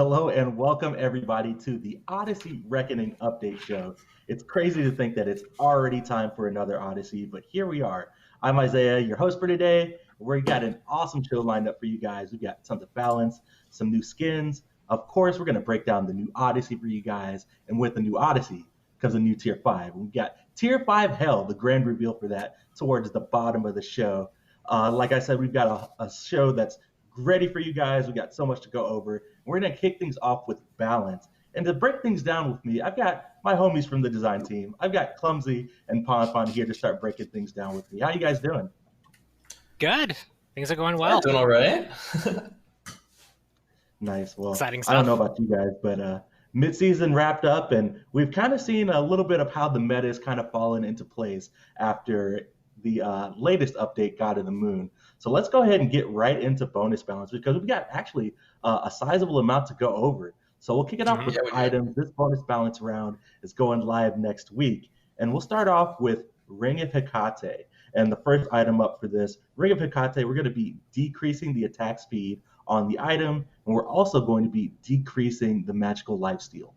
Hello and welcome everybody to the Odyssey Reckoning Update Show. It's crazy to think that it's already time for another Odyssey, but here we are. I'm Isaiah, your host for today. We got an awesome show lined up for you guys. We've got tons of balance, some new skins. Of course, we're going to break down the new Odyssey for you guys. And with the new Odyssey comes a new Tier 5. We've got Tier 5 Hell, the grand reveal for that, towards the bottom of the show. Like I said, we've got a show that's ready for you guys. We got so much to go over. We're going to kick things off with balance. And to break things down with me, I've got my homies from the design team. I've got Clumsy and Pon here to start breaking things down with me. How you guys doing? Good. Things are going well. Doing all right. Nice. Well, exciting stuff. I don't know about you guys, but mid-season wrapped up, and we've kind of seen a little bit of how the meta is kind of fallen into place after the latest update, God of the Moon. So let's go ahead and get right into bonus balance because we've got actually a sizable amount to go over. So we'll kick it off with items. This bonus balance round is going live next week. And we'll start off with Ring of Hecate. And the first item up for this, Ring of Hecate, we're going to be decreasing the attack speed on the item. And we're also going to be decreasing the magical lifesteal.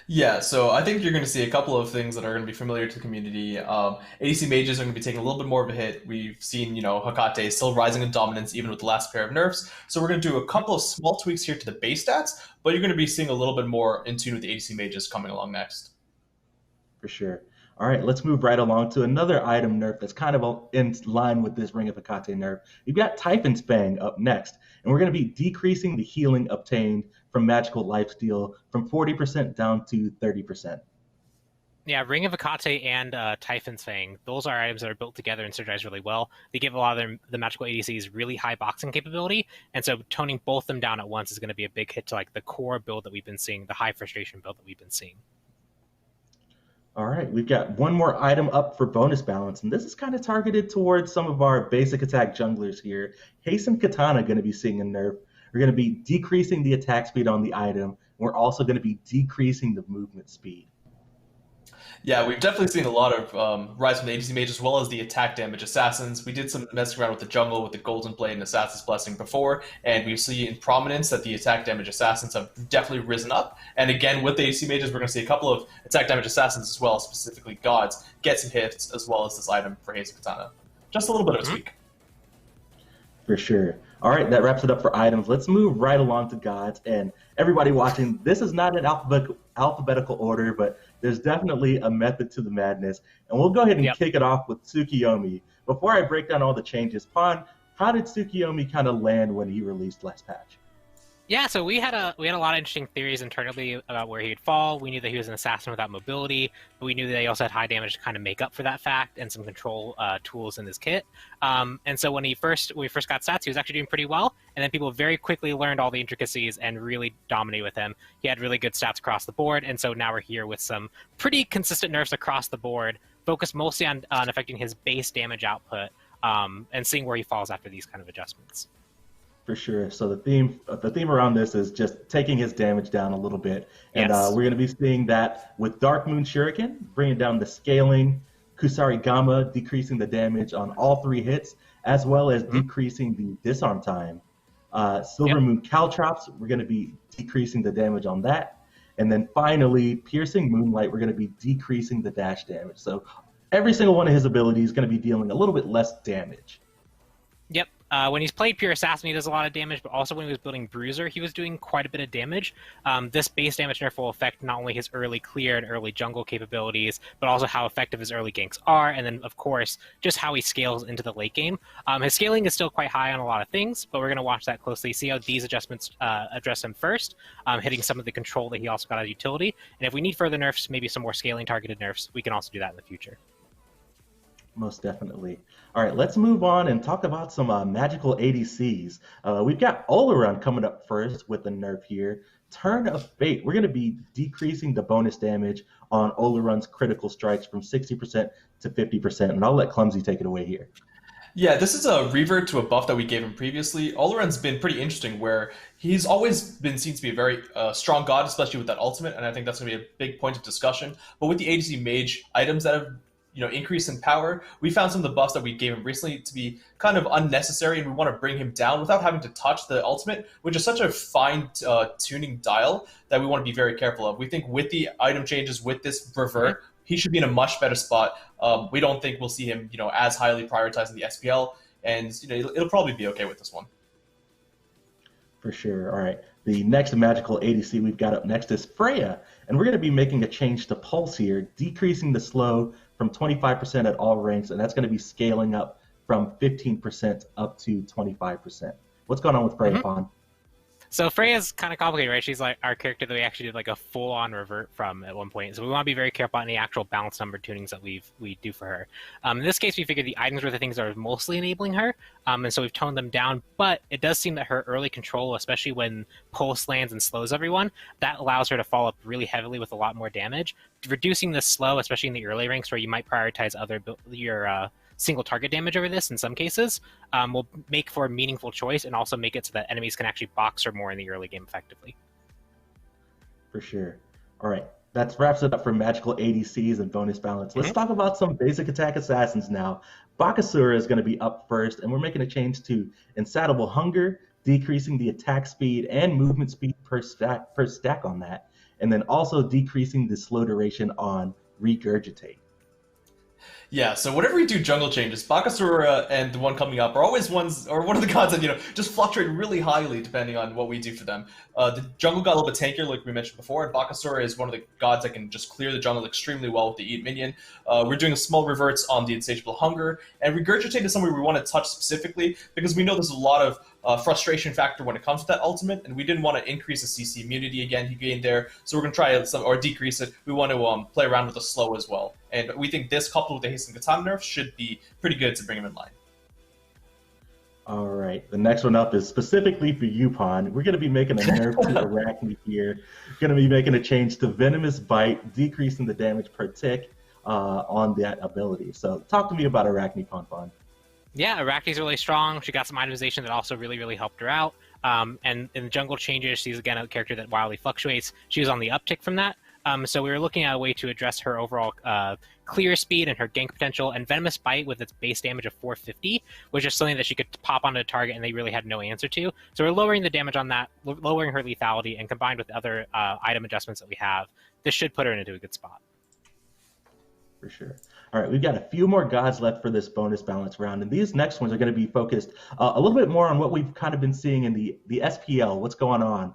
Yeah, so I think you're going to see a couple of things that are going to be familiar to the community. ADC mages are going to be taking a little bit more of a hit. We've seen, Hecate still rising in dominance even with the last pair of nerfs. So we're going to do a couple of small tweaks here to the base stats, but you're going to be seeing a little bit more in tune with the ADC mages coming along next. For sure. All right, let's move right along to another item nerf that's kind of in line with this Ring of Hecate nerf. You've got Typhon's Fang up next, and we're going to be decreasing the healing obtained from magical lifesteal from 40% down to 30%. Yeah, Ring of Hecate and Typhon's Fang, those are items that are built together and synergize really well. They give a lot of the magical ADCs really high boxing capability, and so toning both of them down at once is going to be a big hit to like the core build that we've been seeing, the high frustration build that we've been seeing. All right, we've got one more item up for bonus balance, and this is kind of targeted towards some of our basic attack junglers here. Hasten Katana going to be seeing a nerf. We're going to be decreasing the attack speed on the item. We're also going to be decreasing the movement speed. Yeah, we've definitely seen a lot of rise from the ADC mage as well as the attack damage assassins. We did some messing around with the jungle with the Golden Blade and Assassin's Blessing before, and we see in prominence that the attack damage assassins have definitely risen up. And again, with the ADC mages, we're going to see a couple of attack damage assassins as well, specifically gods, get some hits as well as this item for Hasten Katana. Just a little bit of a tweak. For sure. All right, that wraps it up for items. Let's move right along to gods. And everybody watching, this is not an alphabetical order, but there's definitely a method to the madness. And we'll go ahead and kick it off with Tsukiyomi. Before I break down all the changes, Pon, how did Tsukiyomi kind of land when he released last patch? Yeah, so we had a lot of interesting theories internally about where he would fall. We knew that he was an assassin without mobility, but we knew that he also had high damage to kind of make up for that fact and some control tools in his kit. And so when we first got stats, he was actually doing pretty well, and then people very quickly learned all the intricacies and really dominated with him. He had really good stats across the board, and so now we're here with some pretty consistent nerfs across the board, focused mostly on affecting his base damage output and seeing where he falls after these kind of adjustments. For sure. So the theme around this is just taking his damage down a little bit. And we're going to be seeing that with Dark Moon Shuriken, bringing down the scaling, Kusari Gamma, decreasing the damage on all 3 hits, as well as decreasing the disarm time. Silver Moon Caltrops, we're going to be decreasing the damage on that. And then finally, Piercing Moonlight, we're going to be decreasing the dash damage. So every single one of his abilities is going to be dealing a little bit less damage. Yep. When he's played Pure Assassin, he does a lot of damage, but also when he was building Bruiser, he was doing quite a bit of damage. This base damage nerf will affect not only his early clear and early jungle capabilities, but also how effective his early ganks are, and then, of course, just how he scales into the late game. His scaling is still quite high on a lot of things, but we're going to watch that closely, see how these adjustments address him first, hitting some of the control that he also got out of utility. And if we need further nerfs, maybe some more scaling targeted nerfs, we can also do that in the future. Most definitely. All right, let's move on and talk about some magical ADCs. We've got Oleron coming up first with the nerf here. Turn of Fate. We're going to be decreasing the bonus damage on Oleron's critical strikes from 60% to 50%, and I'll let Clumsy take it away here. Yeah, this is a revert to a buff that we gave him previously. Oleron's been pretty interesting, where he's always been seen to be a very strong god, especially with that ultimate, and I think that's going to be a big point of discussion. But with the ADC mage items that have increase in power. We found some of the buffs that we gave him recently to be kind of unnecessary, and we want to bring him down without having to touch the ultimate, which is such a fine tuning dial that we want to be very careful of. We think with the item changes, with this revert, he should be in a much better spot. We don't think we'll see him, as highly prioritized in the SPL, and it'll probably be okay with this one. For sure. All right. The next magical ADC we've got up next is Freya, and we're going to be making a change to Pulse here, decreasing the slow from 25% at all ranks, and that's going to be scaling up from 15% up to 25%. What's going on with Freya, Fawn? So Freya's kind of complicated, right? She's like our character that we actually did like a full-on revert from at one point. So we want to be very careful on the actual balance number tunings that we do for her. In this case, we figured the items were the things that are mostly enabling her, and so we've toned them down. But it does seem that her early control, especially when Pulse lands and slows everyone, that allows her to follow up really heavily with a lot more damage. Reducing the slow, especially in the early ranks where you might prioritize your single target damage over this in some cases, will make for a meaningful choice and also make it so that enemies can actually box her more in the early game effectively. For sure. All right, that wraps it up for magical ADCs and bonus balance. Let's talk about some basic attack assassins now. Bakasura is going to be up first, and we're making a change to Insatiable Hunger, decreasing the attack speed and movement speed per stack on that, and then also decreasing the slow duration on Regurgitate. Yeah, so whenever we do jungle changes, Bakasura and the one coming up are always ones, or one of the gods that, just fluctuate really highly depending on what we do for them. The jungle got a little bit tankier, like we mentioned before, and Bakasura is one of the gods that can just clear the jungle extremely well with the Eat minion. We're doing a small reverts on the Insatiable Hunger, and Regurgitate is somewhere we want to touch specifically because we know there's a lot of frustration factor when it comes to that ultimate, and we didn't want to increase the CC immunity again he gained there, so we're going to try or decrease it. We want to play around with the slow as well, and we think this coupled with the Hasten Katana nerf should be pretty good to bring him in line. All right, the next one up is specifically for Yupon. We're going to be making a nerf to Arachne here. We're going to be making a change to Venomous Bite, decreasing the damage per tick on that ability. So talk to me about Arachne, Pon. Yeah, Arachne's really strong. She got some itemization that also really, really helped her out. And in the jungle changes, she's again a character that wildly fluctuates. She was on the uptick from that. So we were looking at a way to address her overall clear speed and her gank potential. And Venomous Bite with its base damage of 450 was just something that she could pop onto a target and they really had no answer to. So we're lowering the damage on that, lowering her lethality, and combined with other item adjustments that we have, this should put her into a good spot. For sure. All right, we've got a few more gods left for this bonus balance round, and these next ones are going to be focused a little bit more on what we've kind of been seeing in the SPL, what's going on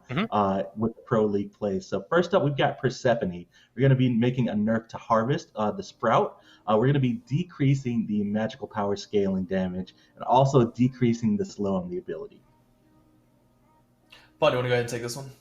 with the Pro League plays. So first up, we've got Persephone. We're going to be making a nerf to Harvest, the Sprout. We're going to be decreasing the magical power scaling damage and also decreasing the slow on the ability. Bud, you want to go ahead and take this one?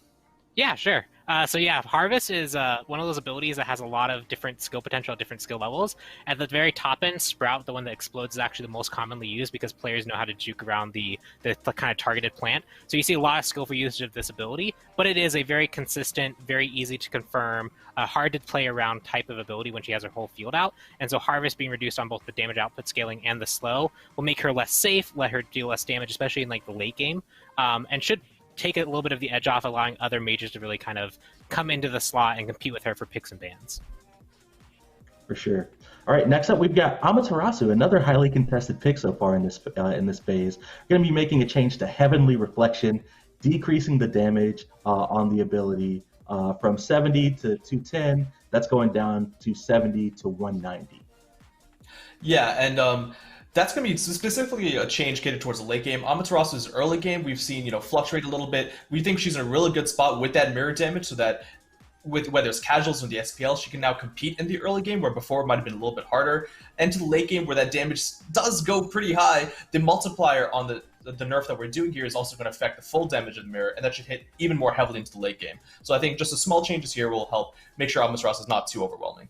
Yeah, sure. So yeah, Harvest is one of those abilities that has a lot of different skill potential at different skill levels. At the very top end, Sprout, the one that explodes, is actually the most commonly used because players know how to juke around the kind of targeted plant. So you see a lot of skillful usage of this ability, but it is a very consistent, very easy to confirm, hard to play around type of ability when she has her whole field out. And so Harvest being reduced on both the damage output scaling and the slow will make her less safe, let her deal less damage, especially in like the late game, and should take a little bit of the edge off, allowing other mages to really kind of come into the slot and compete with her for picks and bans. For sure. All right, next up we've got Amu Tarasu, another highly contested pick so far in this phase. We're going to be making a change to Heavenly Reflection, decreasing the damage on the ability from 70 to 210. That's going down to 70 to 190. Yeah, and that's going to be specifically a change catered towards the late game. Amu Tarasu's early game, we've seen, fluctuate a little bit. We think she's in a really good spot with that mirror damage so that with whether it's casuals or the SPL, she can now compete in the early game where before it might have been a little bit harder. And to the late game where that damage does go pretty high, the multiplier on the nerf that we're doing here is also going to affect the full damage of the mirror, and that should hit even more heavily into the late game. So I think just the small changes here will help make sure Amu Tarasu is not too overwhelming.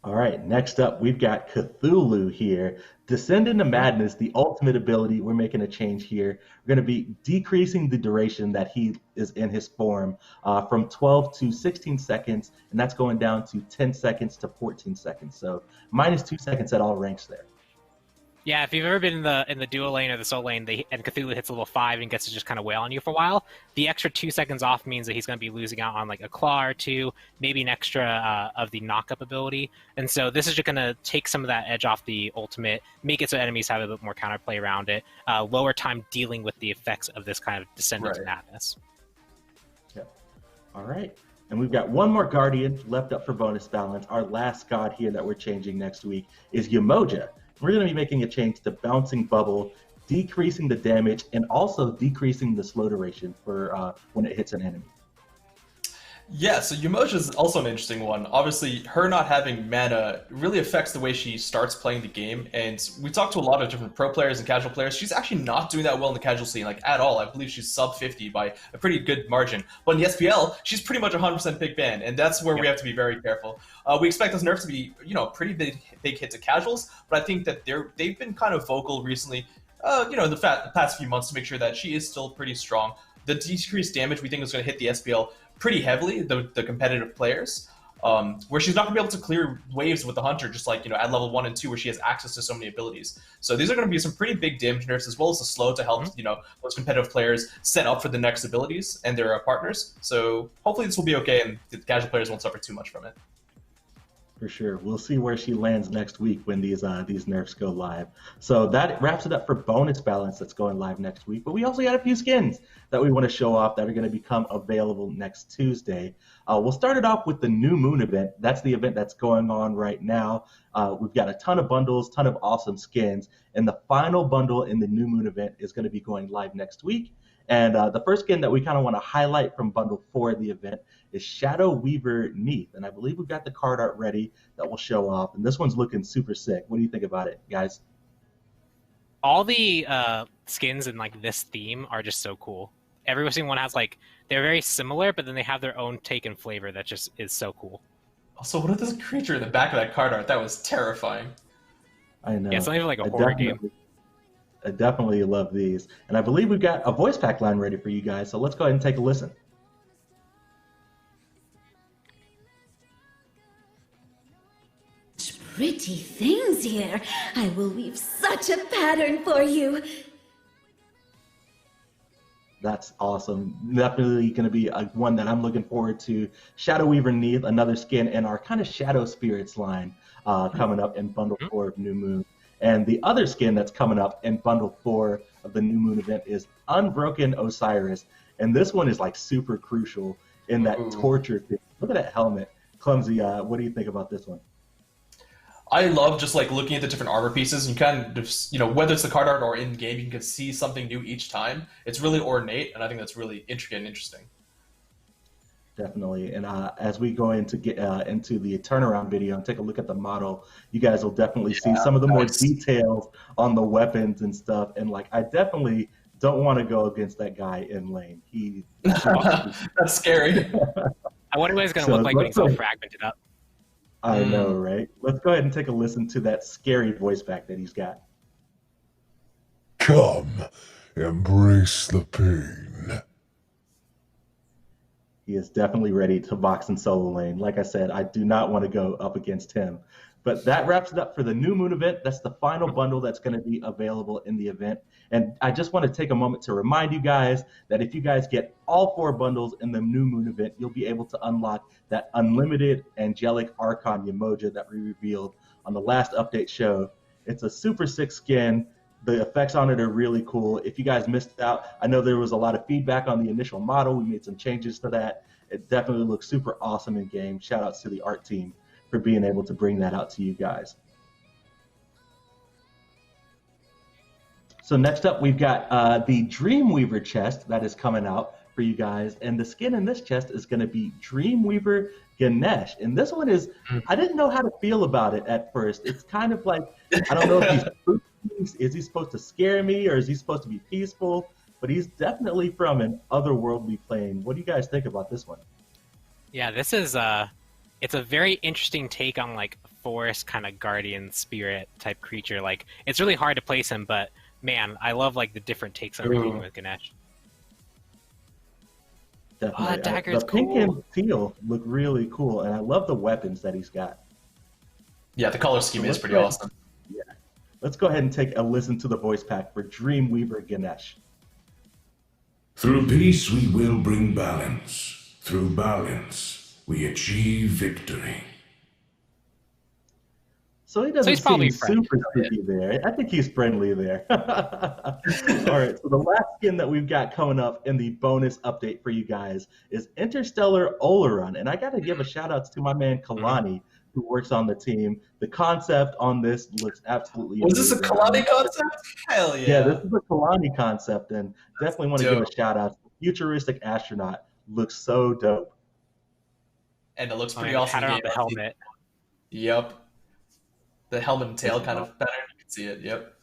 All right, next up, we've got Cthulhu here. Descend into Madness, the ultimate ability. We're making a change here. We're going to be decreasing the duration that he is in his form from 12 to 16 seconds, and that's going down to 10 seconds to 14 seconds. So minus 2 seconds at all ranks there. Yeah, if you've ever been in the dual lane or the soul lane, and Cthulhu hits level 5 and gets to just kind of wail on you for a while, the extra 2 seconds off means that he's going to be losing out on like a claw or two, maybe an extra of the knock-up ability. And so this is just going to take some of that edge off the ultimate, make it so enemies have a bit more counterplay around it, lower time dealing with the effects of this kind of descending to madness. Yep. All right. And we've got one more Guardian left up for bonus balance. Our last god here that we're changing next week is Yamoja. We're going to be making a change to Bouncing Bubble, decreasing the damage, and also decreasing the slow duration for when it hits an enemy. Yeah, so Yamoja is also an interesting one. Obviously, her not having mana really affects the way she starts playing the game, and we talked to a lot of different pro players and casual players. She's actually not doing that well in the casual scene, like, at all. I believe she's sub 50 by a pretty good margin. But in the SPL, she's pretty much 100% pick ban, and that's where we have to be very careful. We expect those nerfs to be, pretty big hit to casuals, but I think that they've been kind of vocal recently, in the past few months to make sure that she is still pretty strong. The decreased damage we think is going to hit the SPL pretty heavily, the competitive players, where she's not going to be able to clear waves with the Hunter, just like, at level 1 and 2, where she has access to so many abilities. So these are going to be some pretty big damage nerfs, as well as the slow to help, those competitive players set up for the next abilities and their partners. So hopefully this will be okay, and the casual players won't suffer too much from it. For sure. We'll see where she lands next week when these nerfs go live. So that wraps it up for bonus balance that's going live next week. But we also got a few skins that we want to show off that are going to become available next Tuesday. We'll start it off with the New Moon event. That's the event that's going on right now. We've got a ton of bundles, ton of awesome skins. And the final bundle in the New Moon event is going to be going live next week. And the first skin that we kind of want to highlight from Bundle 4 of the event is Shadow Weaver Neath. And I believe we've got the card art ready that we'll show off. And this one's looking super sick. What do you think about it, guys? All the skins in like this theme are just so cool. Every single one has they're very similar, but then they have their own take and flavor that just is so cool. Also, what is this creature in the back of that card art? That was terrifying. I know. Yeah, it's not even like a horror game. I definitely love these. And I believe we've got a voice pack line ready for you guys, so let's go ahead and take a listen. Pretty things here. I will weave such a pattern for you. That's awesome. Definitely going to be one that I'm looking forward to. Shadow Weaver Neath, another skin in our kind of Shadow Spirits line coming up in Bundle 4 of New Moon. And the other skin that's coming up in Bundle 4 of the New Moon event is Unbroken Osiris. And this one is super crucial in that torture thing. Look at that helmet. Clumsy, what do you think about this one? I love just looking at the different armor pieces and kind of, whether it's the card art or in game, you can see something new each time. It's really ornate, and I think that's really intricate and interesting. Definitely. And as we go into into the turnaround video and take a look at the model, you guys will definitely see some of the more details on the weapons and stuff. And I definitely don't want to go against that guy in lane. That's scary. I wonder what he's going to look like when he's all fragmented up. I know, right? Let's go ahead and take a listen to that scary voice back that he's got. Come, embrace the pain. He is definitely ready to box in solo lane. Like I said, I do not want to go up against him. But that wraps it up for the New Moon event. That's the final bundle that's going to be available in the event. And I just want to take a moment to remind you guys that if you guys get all 4 bundles in the New Moon event, you'll be able to unlock that unlimited Angelic Archon Yamoja that we revealed on the last update show. It's a super sick skin. The effects on it are really cool. If you guys missed out, I know there was a lot of feedback on the initial model. We made some changes to that. It definitely looks super awesome in game. Shout outs to the art team for being able to bring that out to you guys. So next up, we've got the Dreamweaver chest that is coming out for you guys. And the skin in this chest is going to be Dreamweaver Ganesh. And this one is, I didn't know how to feel about it at first. It's kind of I don't know if is he supposed to scare me or is he supposed to be peaceful? But he's definitely from an otherworldly plane. What do you guys think about this one? Yeah, this is it's a very interesting take on a forest kind of guardian spirit type creature. It's really hard to place him, but man, I love the different takes on everything with Ganesh. Definitely. Oh, that dagger's the pink cool. and teal look really cool, and I love the weapons that he's got. Yeah, the color scheme is pretty awesome. Yeah. Let's go ahead and take a listen to the voice pack for Dreamweaver Ganesh. Through peace we will bring balance. Through balance we achieve victory. So he doesn't he's probably seem super spooky there. I think he's friendly there. All right, so the last skin that we've got coming up in the bonus update for you guys is Interstellar Oleron. And I got to give a shout out to my man Kalani, who works on the team. The concept on this looks absolutely amazing. Was this a Kalani concept? Hell yeah. Yeah, this is a Kalani concept, and definitely want to give a shout out. Futuristic astronaut looks so dope. And it looks pretty awesome. On the helmet. Yep. The helmet and tail kind of pattern. You can see it. Yep.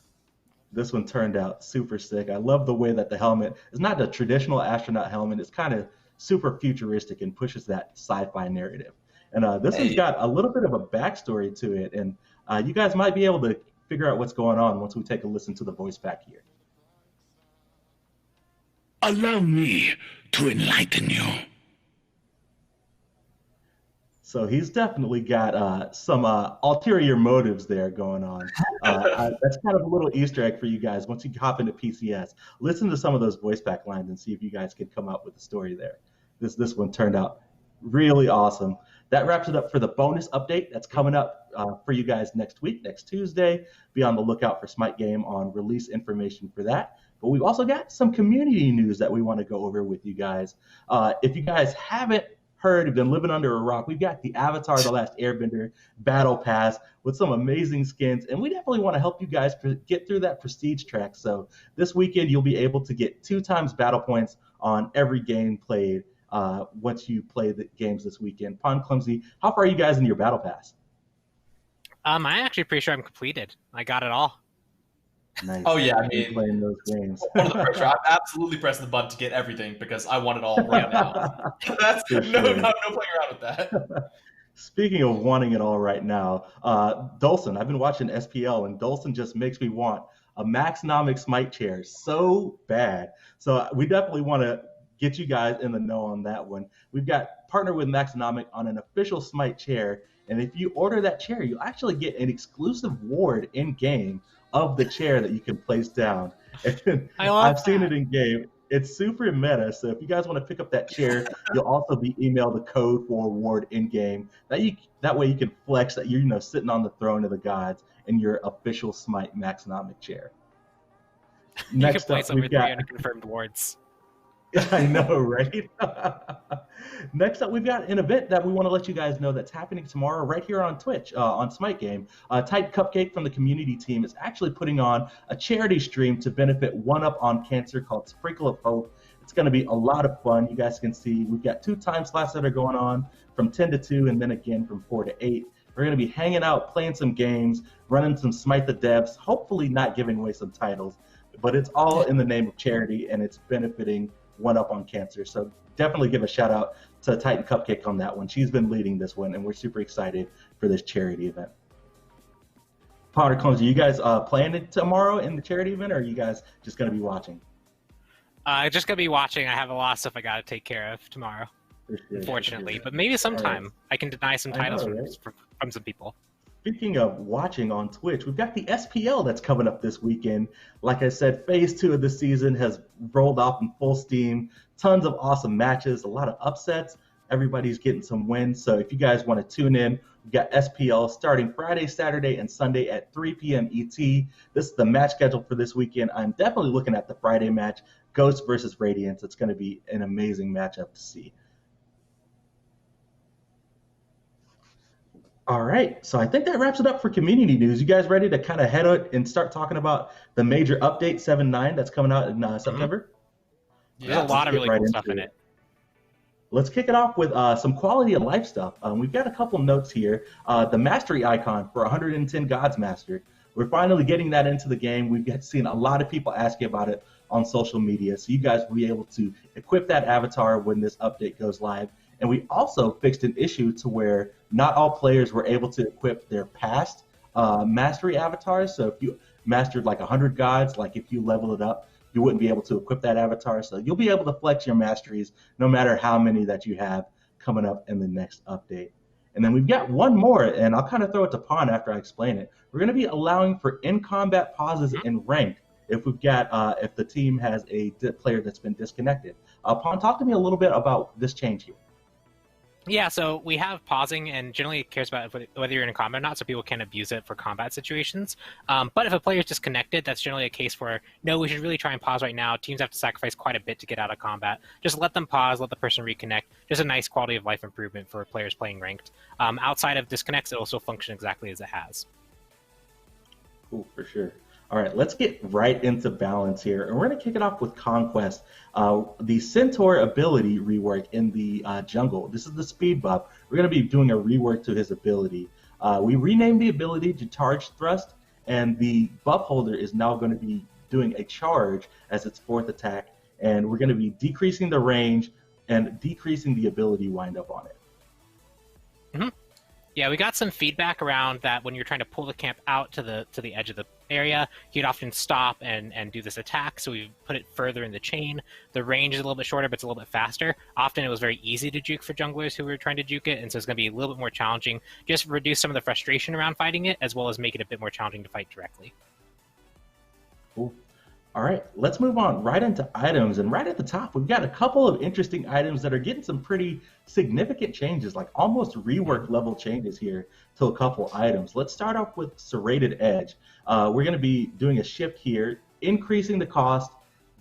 This one turned out super sick. I love the way that the helmet is not the traditional astronaut helmet. It's kind of super futuristic and pushes that sci-fi narrative. And this one's got a little bit of a backstory to it, and you guys might be able to figure out what's going on once we take a listen to the voice pack here. Allow me to enlighten you. So he's definitely got some ulterior motives there going on. That's kind of a little Easter egg for you guys. Once you hop into PCS, listen to some of those voice pack lines and see if you guys can come up with a story there. This one turned out really awesome. That wraps it up for the bonus update that's coming up for you guys next week, next Tuesday. Be on the lookout for Smite Game on release information for that. But we've also got some community news that we want to go over with you guys. If you guys haven't heard, you've been living under a rock, we've got the Avatar The Last Airbender Battle Pass with some amazing skins, and we definitely want to help you guys get through that prestige track. So this weekend, you'll be able to get 2 times battle points on every game played once you play the games this weekend. Pond Clumsy, how far are you guys in your battle pass? I'm actually pretty sure I'm completed. I got it all. Nice. Oh yeah, I mean, playing those games. Under the pressure, I'm absolutely pressing the button to get everything because I want it all right now. That's no playing around with that. Speaking of wanting it all right now, Dolson, I've been watching SPL, and Dolson just makes me want a Maxnomic Smite chair so bad. So we definitely want to get you guys in the know on that one. We've got partnered with Maxnomic on an official Smite chair, and if you order that chair, you'll actually get an exclusive ward in game of the chair that you can place down. I've seen it in game. It's super meta. So if you guys want to pick up that chair, you'll also be emailed the code for award in game. That way you can flex that you're sitting on the throne of the gods in your official Smite Maxnomic chair. Next you can place over 300 confirmed awards. I know, right? Next up, we've got an event that we want to let you guys know that's happening tomorrow right here on Twitch, on Smite Game. Tight Cupcake from the community team is actually putting on a charity stream to benefit One Up on Cancer called Sprinkle of Hope. It's going to be a lot of fun. You guys can see we've got 2 time slots that are going on from 10 to 2 and then again from 4 to 8. We're going to be hanging out, playing some games, running some Smite the Devs, hopefully not giving away some titles, but it's all in the name of charity and it's benefiting One Up on Cancer. So definitely give a shout out to Titan Cupcake on that one. She's been leading this one, and we're super excited for this charity event. Potter Clumsy, you guys playing it tomorrow in the charity event, or are you guys just going to be watching? Just going to be watching. I have a lot of stuff I got to take care of tomorrow, unfortunately. But maybe sometime I can deny some titles from some people. Speaking of watching on Twitch, we've got the SPL that's coming up this weekend. Like I said, phase 2 of the season has rolled off in full steam. Tons of awesome matches, a lot of upsets. Everybody's getting some wins. So if you guys want to tune in, we've got SPL starting Friday, Saturday, and Sunday at 3 p.m. ET. This is the match schedule for this weekend. I'm definitely looking at the Friday match, Ghost versus Radiance. It's going to be an amazing matchup to see. All right, so I think that wraps it up for community news. You guys ready to kind of head out and start talking about the major update 7.9 that's coming out in September? Yeah, there's a lot of really cool stuff in it. Let's kick it off with some quality of life stuff. We've got a couple notes here. The mastery icon for 110 Gods Mastered. We're finally getting that into the game. We've seen a lot of people asking about it on social media, so you guys will be able to equip that avatar when this update goes live. And we also fixed an issue to where not all players were able to equip their past mastery avatars. So if you mastered like 100 gods, like if you level it up, you wouldn't be able to equip that avatar. So you'll be able to flex your masteries no matter how many that you have coming up in the next update. And then we've got one more, and I'll kind of throw it to Pawn after I explain it. We're going to be allowing for in-combat pauses in ranked if we've got if the team has a player that's been disconnected. Pawn, talk to me a little bit about this change here. Yeah, so we have pausing, and generally it cares about whether you're in combat or not, so people can't abuse it for combat situations. But if a player is disconnected, that's generally a case where, no, we should really try and pause right now. Teams have to sacrifice quite a bit to get out of combat. Just let them pause, let the person reconnect. Just a nice quality of life improvement for players playing ranked. Outside of disconnects, it'll still function exactly as it has. Cool, for sure. All right, let's get right into balance here. And we're going to kick it off with Conquest. The Centaur ability rework in the jungle. This is the speed buff. We're going to be doing a rework to his ability. We renamed the ability to Charge Thrust, and the buff holder is now going to be doing a charge as its fourth attack. And we're going to be decreasing the range and decreasing the ability windup on it. Mm-hmm. Yeah, we got some feedback around that when you're trying to pull the camp out to the edge of the area, you'd often stop and do this attack, so we put it further in the chain. The range is a little bit shorter, but it's a little bit faster. Often it was very easy to juke for junglers who were trying to juke it, and so it's going to be a little bit more challenging. Just reduce some of the frustration around fighting it, as well as make it a bit more challenging to fight directly. Cool. All right, let's move on right into items. And right at the top, we've got a couple of interesting items that are getting some pretty significant changes, like almost rework level changes here to a couple items. Let's start off with Serrated Edge. We're going to be doing a shift here, increasing the cost,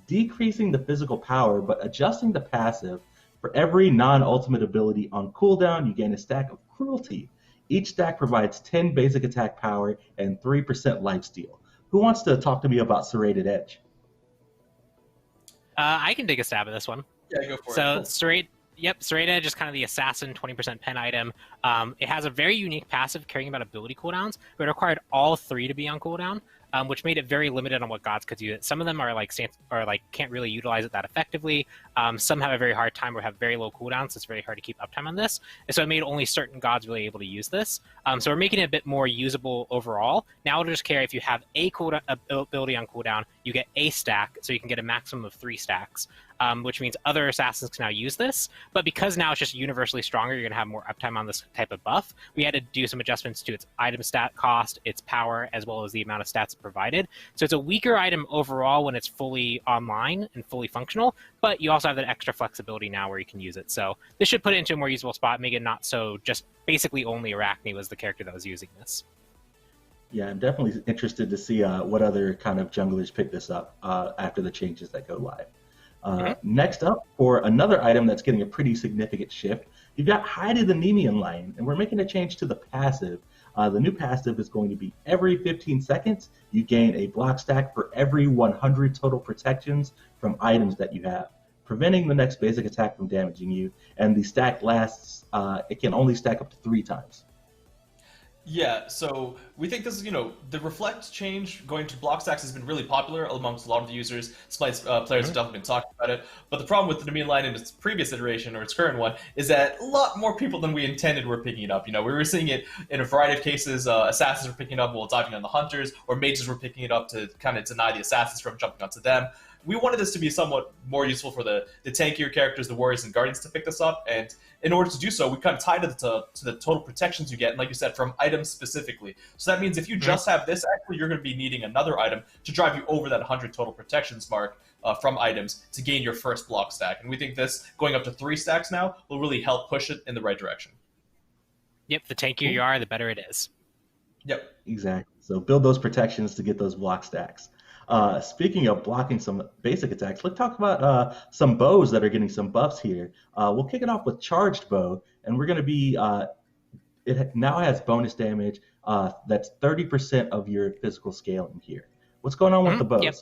decreasing the physical power, but adjusting the passive. For every non-ultimate ability on cooldown, you gain a stack of Cruelty. Each stack provides 10 basic attack power and 3% lifesteal. Who wants to talk to me about Serrated Edge? I can take a stab at this one. Yeah, go for it. So Serrated Edge is kind of the assassin 20% pen item. It has a very unique passive caring about ability cooldowns, but it required all three to be on cooldown, which made it very limited on what gods could do it. Some of them are like can't really utilize it that effectively. Some have a very hard time or have very low cooldowns, so it's very hard to keep uptime on this. And so it made only certain gods really able to use this. So we're making it a bit more usable overall. Now it'll just care if you have a ability on cooldown, you get a stack, so you can get a maximum of 3 stacks. Which means other assassins can now use this. But because now it's just universally stronger, you're going to have more uptime on this type of buff. We had to do some adjustments to its item stat cost, its power, as well as the amount of stats provided. So it's a weaker item overall when it's fully online and fully functional, but you also have that extra flexibility now where you can use it. So this should put it into a more usable spot, make it not so just basically only Arachne was the character that was using this. Yeah, I'm definitely interested to see what other kind of junglers pick this up after the changes that go live. Next up, for another item that's getting a pretty significant shift, you've got Heidi the Nemean Lion, and we're making a change to the passive. The new passive is going to be every 15 seconds, you gain a block stack for every 100 total protections from items that you have, preventing the next basic attack from damaging you, and the stack lasts, it can only stack up to 3 times. Yeah, so we think this is, the Reflect change going to block stacks has been really popular amongst a lot of the users. SMITE's players have definitely been talking about it. But the problem with the Nemean line in its previous iteration, or its current one, is that a lot more people than we intended were picking it up. We were seeing it in a variety of cases. Assassins were picking it up while diving on the hunters, or mages were picking it up to kind of deny the assassins from jumping onto them. We wanted this to be somewhat more useful for the tankier characters, the warriors and guardians, to pick this up, and in order to do so, we kind of tied it to the total protections you get, and like you said, from items specifically. So that means if you just have this, actually you're going to be needing another item to drive you over that 100 total protections mark from items to gain your first block stack. And we think this, going up to 3 stacks now, will really help push it in the right direction. Yep, the tankier you are, the better it is. Yep. Exactly. So build those protections to get those block stacks. Speaking of blocking some basic attacks, let's talk about some bows that are getting some buffs here. We'll kick it off with Charged Bow, and we're going to be, it now has bonus damage that's 30% of your physical scaling here. What's going on with the bows? Yep.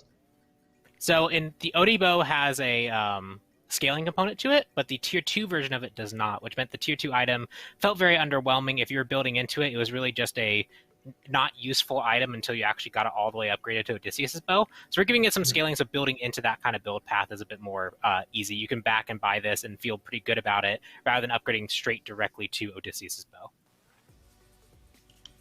So in the OD bow has a scaling component to it, but the tier 2 version of it does not, which meant the tier 2 item felt very underwhelming. If you were building into it, it was really just a not useful item until you actually got it all the way upgraded to Odysseus's bow. So we're giving it some scaling, so building into that kind of build path is a bit more easy. You can back and buy this and feel pretty good about it rather than upgrading straight directly to Odysseus's bow.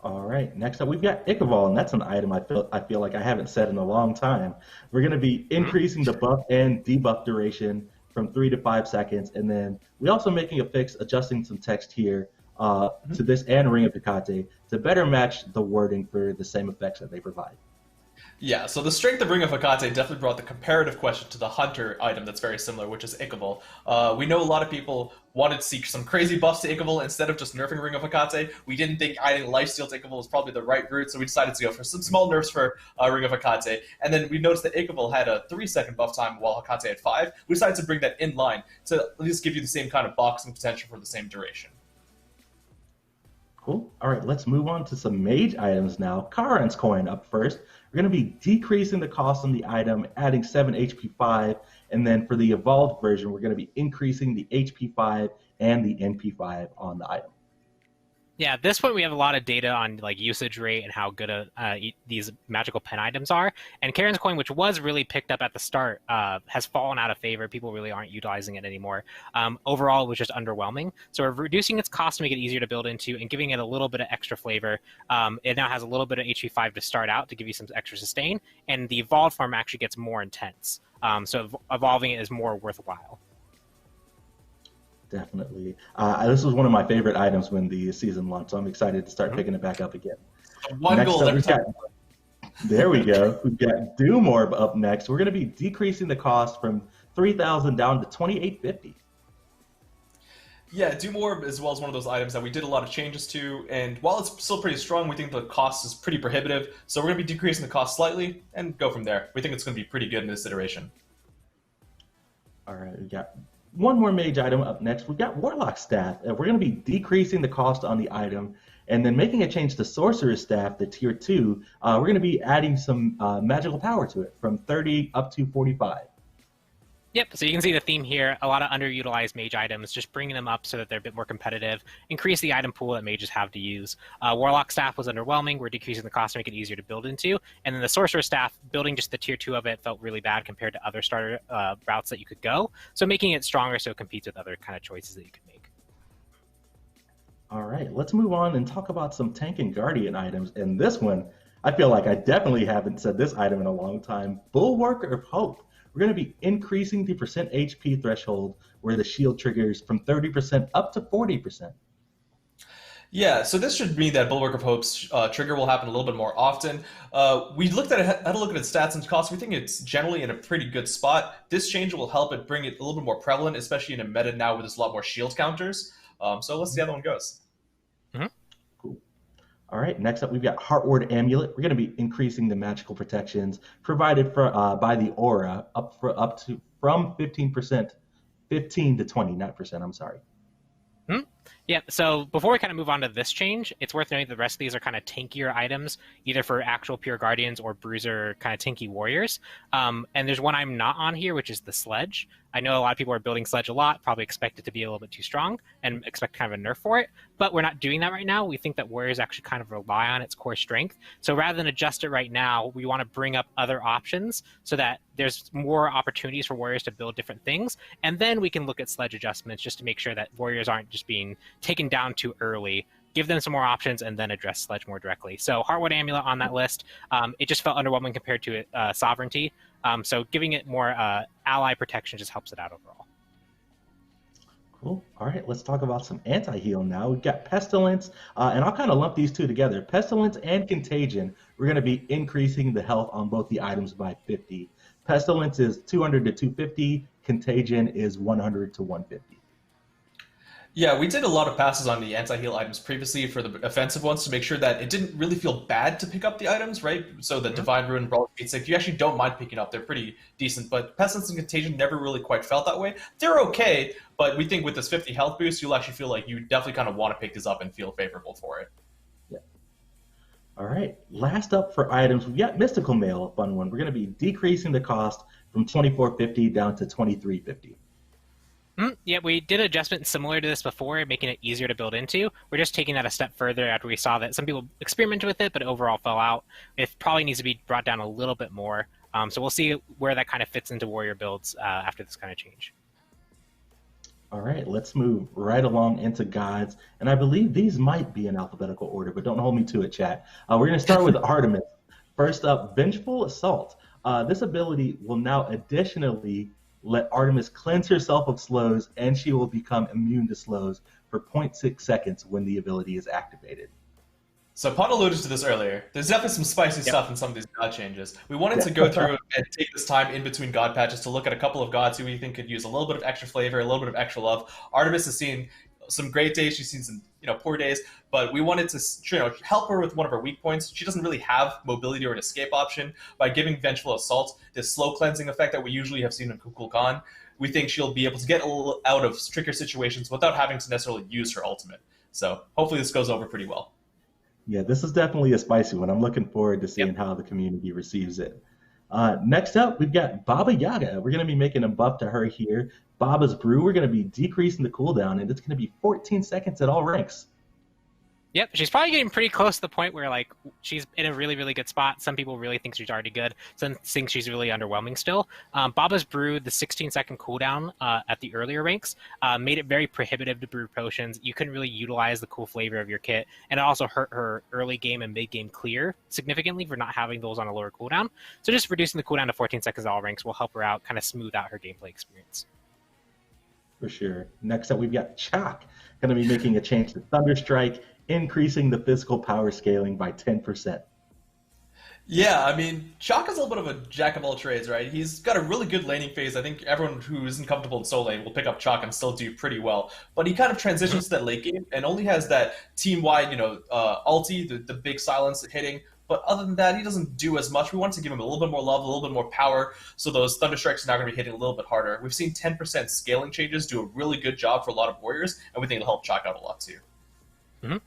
All right, next up we've got Ichabo, and that's an item I feel like I haven't said in a long time. We're going to be increasing the buff and debuff duration from 3 to 5 seconds, and then we're also making a fix, adjusting some text here to this and Ring of Picati to better match the wording for the same effects that they provide. Yeah, so the strength of Ring of Hecate definitely brought the comparative question to the Hunter item that's very similar, which is Ichabo. We know a lot of people wanted to see some crazy buffs to Ichabo instead of just nerfing Ring of Hecate. We didn't think adding lifesteal to Ichabo was probably the right route, so we decided to go for some small nerfs for Ring of Hecate. And then we noticed that Ichabo had a 3-second buff time while Hecate had 5. We decided to bring that in line to at least give you the same kind of boxing potential for the same duration. Cool. All right, let's move on to some mage items now. Karan's coin up first. We're going to be decreasing the cost on the item, adding 7 HP 5, and then for the evolved version, we're going to be increasing the HP 5 and the NP 5 on the item. Yeah, at this point we have a lot of data on like usage rate and how good these magical pen items are. And Karen's coin, which was really picked up at the start, has fallen out of favor. People really aren't utilizing it anymore. Overall, it was just underwhelming. So we're reducing its cost to make it easier to build into and giving it a little bit of extra flavor. It now has a little bit of HP 5 to start out to give you some extra sustain, and the evolved form actually gets more intense. So evolving it is more worthwhile. Definitely. This was one of my favorite items when the season launched, so I'm excited to start picking it back up again. One goal every time. There we go. We've got Doom Orb up next. We're going to be decreasing the cost from 3,000 down to 2,850. Yeah, Doom Orb as well as one of those items that we did a lot of changes to, and while it's still pretty strong, we think the cost is pretty prohibitive, so we're going to be decreasing the cost slightly and go from there. We think it's going to be pretty good in this iteration. All right, we got one more mage item up next. We've got Warlock Staff. We're going to be decreasing the cost on the item and then making a change to Sorcerer's Staff, the tier 2. We're going to be adding some magical power to it from 30 up to 45. Yep, so you can see the theme here, a lot of underutilized mage items, just bringing them up so that they're a bit more competitive, increase the item pool that mages have to use. Warlock Staff was underwhelming, we're decreasing the cost to make it easier to build into, and then the Sorcerer Staff, building just the tier 2 of it felt really bad compared to other starter routes that you could go, so making it stronger so it competes with other kind of choices that you could make. All right, let's move on and talk about some Tank and Guardian items, and this one, I feel like I definitely haven't said this item in a long time, Bulwarker of Hope. We're going to be increasing the percent HP threshold where the shield triggers from 30% up to 40%. Yeah, so this should mean that Bulwark of Hope's trigger will happen a little bit more often. We looked at it, had a look at its stats and costs. We think it's generally in a pretty good spot. This change will help it bring it a little bit more prevalent, especially in a meta now where there's a lot more shield counters. So let's see how that one goes. Cool. All right, next up we've got Heartward Amulet. We're going to be increasing the magical protections provided for by the aura up to from 15%, 15 to 20, not percent. I'm sorry. Yeah, so before we kind of move on to this change, it's worth noting that the rest of these are kind of tankier items, either for actual pure guardians or bruiser kind of tanky warriors. And there's one I'm not on here, which is the sledge. I know a lot of people are building sledge a lot, probably expect it to be a little bit too strong and expect kind of a nerf for it, but we're not doing that right now. We think that warriors actually kind of rely on its core strength. So rather than adjust it right now, we want to bring up other options so that there's more opportunities for warriors to build different things. And then we can look at sledge adjustments just to make sure that warriors aren't just being taken down too early, give them some more options, and then address sledge more directly. So Heartwood Amulet on that list, it just felt underwhelming compared to Sovereignty. So giving it more ally protection just helps it out overall. Cool. All right, let's talk about some anti-heal now. We've got Pestilence, and I'll kind of lump these two together. Pestilence and Contagion, we're going to be increasing the health on both the items by 50. Pestilence is 200 to 250. Contagion is 100 to 150. Yeah, we did a lot of passes on the anti-heal items previously for the offensive ones to make sure that it didn't really feel bad to pick up the items, right? So the Divine Ruin and Brawl Gate 6, you actually don't mind picking up. They're pretty decent, but Pestilence and Contagion never really quite felt that way. They're okay, but we think with this 50 health boost, you'll actually feel like you definitely kind of want to pick this up and feel favorable for it. Yeah. All right, last up for items, we've got Mystical Mail, a fun one. We're going to be decreasing the cost from 2450 down to 2350. Yeah, we did adjustments similar to this before, making it easier to build into. We're just taking that a step further after we saw that some people experimented with it, but overall fell out. It probably needs to be brought down a little bit more. So we'll see where that kind of fits into warrior builds after this kind of change. All right, let's move right along into gods. And I believe these might be in alphabetical order, but don't hold me to it, chat. We're going to start with Artemis. First up, Vengeful Assault. This ability will now additionally let Artemis cleanse herself of slows, and she will become immune to slows for 0.6 seconds when the ability is activated. So Pun alluded to this earlier. There's definitely some spicy stuff in some of these god changes. We wanted to go through and take this time in between god patches to look at a couple of gods who we think could use a little bit of extra flavor, a little bit of extra love. Artemis has seen some great days. She's seen some poor days, but we wanted to help her with one of her weak points. She doesn't really have mobility or an escape option. By giving Vengeful Assault this slow cleansing effect that we usually have seen in Kukulkan, we think she'll be able to get a little out of trickier situations without having to necessarily use her ultimate. So hopefully this goes over pretty well. Yeah, this is definitely a spicy one. I'm looking forward to seeing how the community receives it. Next up, we've got Baba Yaga. We're going to be making a buff to her here. Baba's Brew, we're going to be decreasing the cooldown, and it's going to be 14 seconds at all ranks. Yep, she's probably getting pretty close to the point where like she's in a really, really good spot. Some people really think she's already good. Some think she's really underwhelming still. Baba's Brew, the 16-second cooldown at the earlier ranks, made it very prohibitive to brew potions. You couldn't really utilize the cool flavor of your kit, and it also hurt her early game and mid game clear significantly for not having those on a lower cooldown. So just reducing the cooldown to 14 seconds at all ranks will help her out, kind of smooth out her gameplay experience. For sure. Next up, we've got Chalk, going to be making a change to Thunderstrike, increasing the physical power scaling by 10%. Yeah, I mean, Chalk is a little bit of a jack of all trades, right? He's got a really good laning phase. I think everyone who isn't comfortable in solo lane will pick up Chalk and still do pretty well. But he kind of transitions to that late game and only has that team-wide, ulti, the big silence hitting. But other than that, he doesn't do as much. We wanted to give him a little bit more love, a little bit more power, so those Thunder Strikes are now going to be hitting a little bit harder. We've seen 10% scaling changes do a really good job for a lot of warriors, and we think it'll help Chalk out a lot too. Mm-hmm.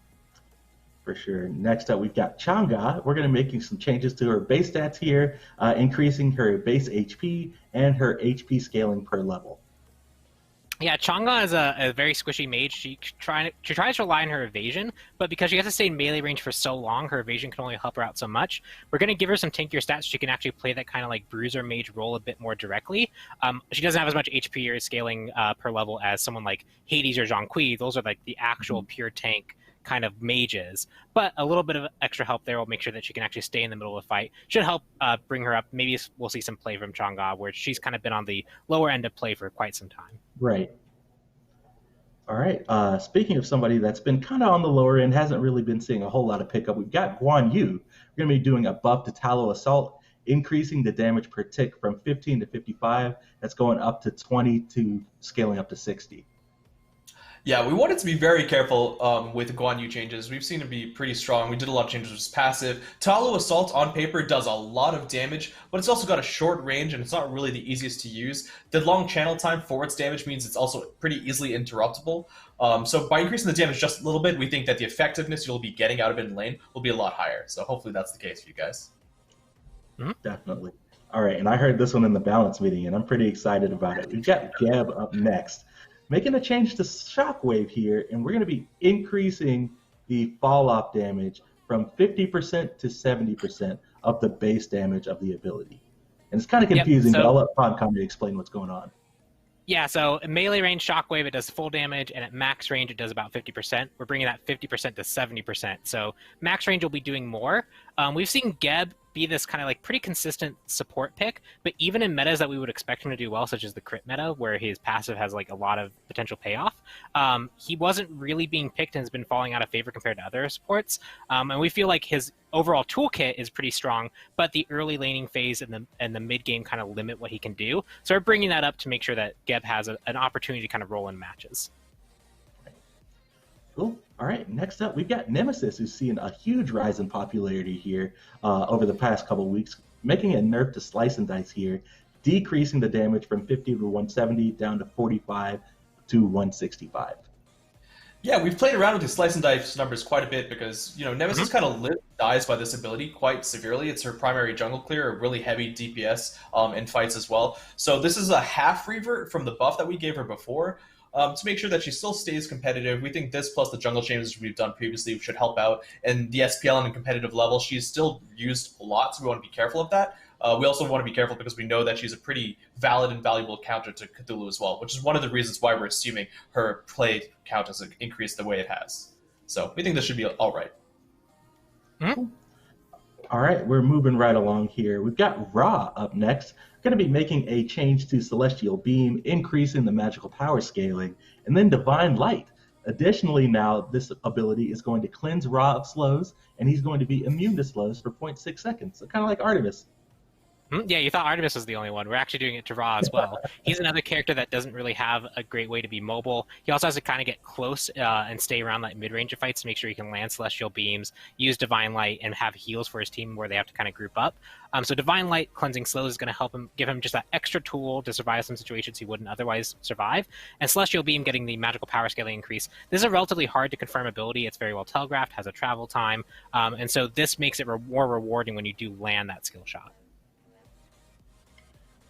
For sure. Next up, we've got Changa. We're going to be making some changes to her base stats here, increasing her base HP and her HP scaling per level. Yeah, Changa is a very squishy mage. She tries to rely on her evasion, but because she has to stay in melee range for so long, her evasion can only help her out so much. We're going to give her some tankier stats so she can actually play that kind of like bruiser mage role a bit more directly. She doesn't have as much HP or scaling per level as someone like Hades or Zhongqi. Those are like the actual pure tank kind of mages, but a little bit of extra help there will make sure that she can actually stay in the middle of the fight. Should help bring her up. Maybe we'll see some play from Changa, where she's kind of been on the lower end of play for quite some time. Right. All right. Speaking of somebody that's been kind of on the lower end, hasn't really been seeing a whole lot of pickup, we've got Guan Yu. We're going to be doing a buff to Tallow Assault, increasing the damage per tick from 15 to 55. That's going up to 20 to scaling up to 60. Yeah, we wanted to be very careful with Guan Yu changes. We've seen it be pretty strong. We did a lot of changes with his passive. Tallow Assault on paper does a lot of damage, but it's also got a short range and it's not really the easiest to use. The long channel time for its damage means it's also pretty easily interruptible. So by increasing the damage just a little bit, we think that the effectiveness you'll be getting out of it in lane will be a lot higher. So hopefully that's the case for you guys. Definitely. All right, and I heard this one in the balance meeting, and I'm pretty excited about it. We've got Geb up next, making a change to Shockwave here, and we're going to be increasing the fall-off damage from 50% to 70% of the base damage of the ability. And it's kind of confusing, but I'll let Pon kind of explain what's going on. Yeah, so at melee range Shockwave, it does full damage, and at max range, it does about 50%. We're bringing that 50% to 70%. So max range will be doing more. We've seen Geb be this kind of like pretty consistent support pick, but even in metas that we would expect him to do well, such as the crit meta, where his passive has like a lot of potential payoff, he wasn't really being picked and has been falling out of favor compared to other supports. And we feel like his overall toolkit is pretty strong, but the early laning phase and the mid game kind of limit what he can do. So we're bringing that up to make sure that Geb has an opportunity to kind of roll in matches. Cool. All right, next up, we've got Nemesis, who's seen a huge rise in popularity here over the past couple weeks, making a nerf to Slice and Dice here, decreasing the damage from 50 to 170 down to 45 to 165. Yeah, we've played around with the Slice and Dice numbers quite a bit because, Nemesis kind of dies by this ability quite severely. It's her primary jungle clear, a really heavy DPS in fights as well. So this is a half revert from the buff that we gave her before. To make sure that she still stays competitive. We think this plus the jungle changes we've done previously should help out. And the SPL on a competitive level, she's still used a lot, so we want to be careful of that. We also want to be careful because we know that she's a pretty valid and valuable counter to Cthulhu as well, which is one of the reasons why we're assuming her play count has increased the way it has. So we think this should be all right. Mm-hmm. All right, we're moving right along here. We've got Ra up next. Going to be making a change to Celestial Beam, increasing the magical power scaling, and then Divine Light, Additionally, now this ability is going to cleanse Ra of slows, and he's going to be immune to slows for 0.6 seconds. So kind of like Artemis. Yeah, you thought Artemis was the only one. We're actually doing it to Ra as well. He's another character that doesn't really have a great way to be mobile. He also has to kind of get close and stay around like mid-range of fights to make sure he can land Celestial Beams, use Divine Light, and have heals for his team where they have to kind of group up. So Divine Light cleansing slows is going to help him, give him just that extra tool to survive some situations he wouldn't otherwise survive. And Celestial Beam getting the magical power scaling increase. This is a relatively hard to confirm ability. It's very well telegraphed, has a travel time, and so this makes it more rewarding when you do land that skill shot.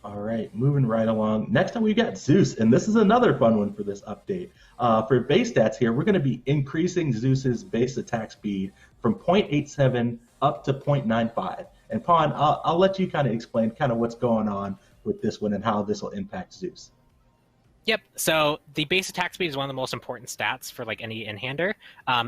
All right, moving right along. Next up, we got Zeus, and this is another fun one for this update. For base stats here, we're going to be increasing Zeus's base attack speed from 0.87 up to 0.95. And Pawn, I'll let you kind of explain kind of what's going on with this one and how this will impact Zeus. Yep. So the base attack speed is one of the most important stats for like any in-hander.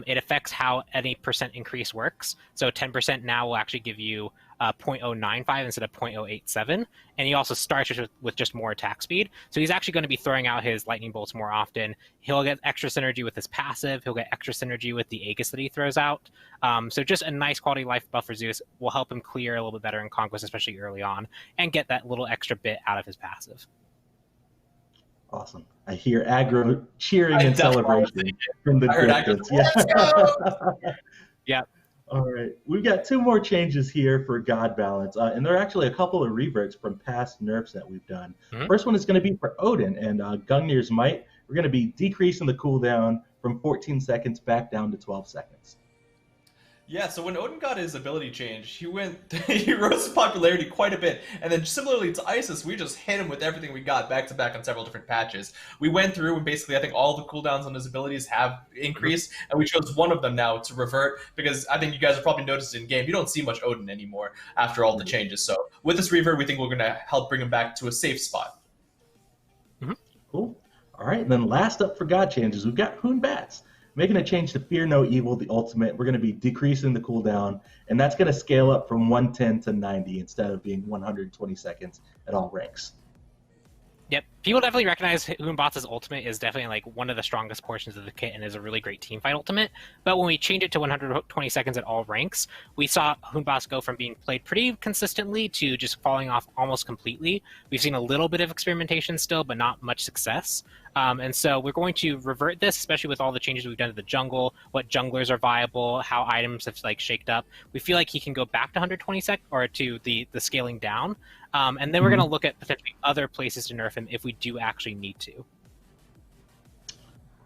It affects how any percent increase works. So 10% now will actually give you 0.095 instead of 0.087. And he also starts with just more attack speed. So he's actually going to be throwing out his lightning bolts more often. He'll get extra synergy with his passive. He'll get extra synergy with the Aegis that he throws out. So just a nice quality of life buff for Zeus will help him clear a little bit better in Conquest, especially early on, and get that little extra bit out of his passive. Awesome. I hear aggro cheering and celebration from the distance. Yeah. Yeah. All right. We've got two more changes here for God Balance. And there are actually a couple of reverts from past nerfs that we've done. First one is going to be for Odin and Gungnir's Might. We're going to be decreasing the cooldown from 14 seconds back down to 12 seconds. Yeah, so when Odin got his ability change, he rose in popularity quite a bit. And then similarly to Isis, we just hit him with everything we got back to back on several different patches. We went through and basically I think all the cooldowns on his abilities have increased, and we chose one of them now to revert because I think you guys have probably noticed in game, you don't see much Odin anymore after all the changes. So with this revert, we think we're going to help bring him back to a safe spot. Cool. All right, and then last up for God changes, we've got Hoon Bats. Making a change to Fear No Evil, the ultimate. We're going to be decreasing the cooldown, and that's going to scale up from 110 to 90 instead of being 120 seconds at all ranks. Yep. People definitely recognize Hoonbots' ultimate is definitely like one of the strongest portions of the kit and is a really great teamfight ultimate. But when we change it to 120 seconds at all ranks, we saw Hoonbots go from being played pretty consistently to just falling off almost completely. We've seen a little bit of experimentation still, but not much success. And so we're going to revert this, especially with all the changes we've done to the jungle, what junglers are viable, how items have like shaked up. We feel like he can go back to 120 seconds or to the scaling down. And then we're going to look at potentially other places to nerf him if we do actually need to.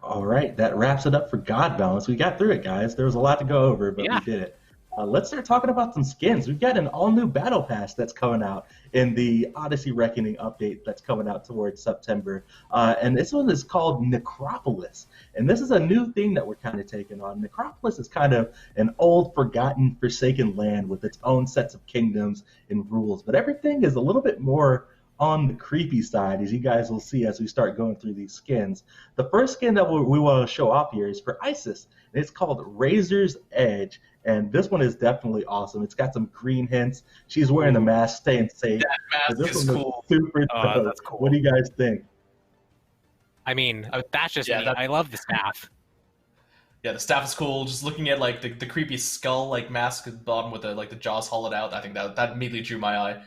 All right, that wraps it up for God Balance. We got through it, guys. There was a lot to go over, but we did it. Let's start talking about some skins. We've got an all-new Battle Pass that's coming out in the Odyssey Reckoning update that's coming out towards September. And this one is called Necropolis. And this is a new thing that we're kind of taking on. Necropolis is kind of an old, forgotten, forsaken land with its own sets of kingdoms and rules. But everything is a little bit more on the creepy side, as you guys will see as we start going through these skins. The first skin that we want to show off here is for Isis. And it's called Razor's Edge. And this one is definitely awesome. It's got some green hints. She's wearing the mask, staying safe. That mask is cool. Super dope. That's cool. What do you guys think? I mean, that's just me. I love the staff. Yeah, the staff is cool. Just looking at like the creepy skull like mask at the bottom with the like the jaws hollowed out, I think that immediately drew my eye.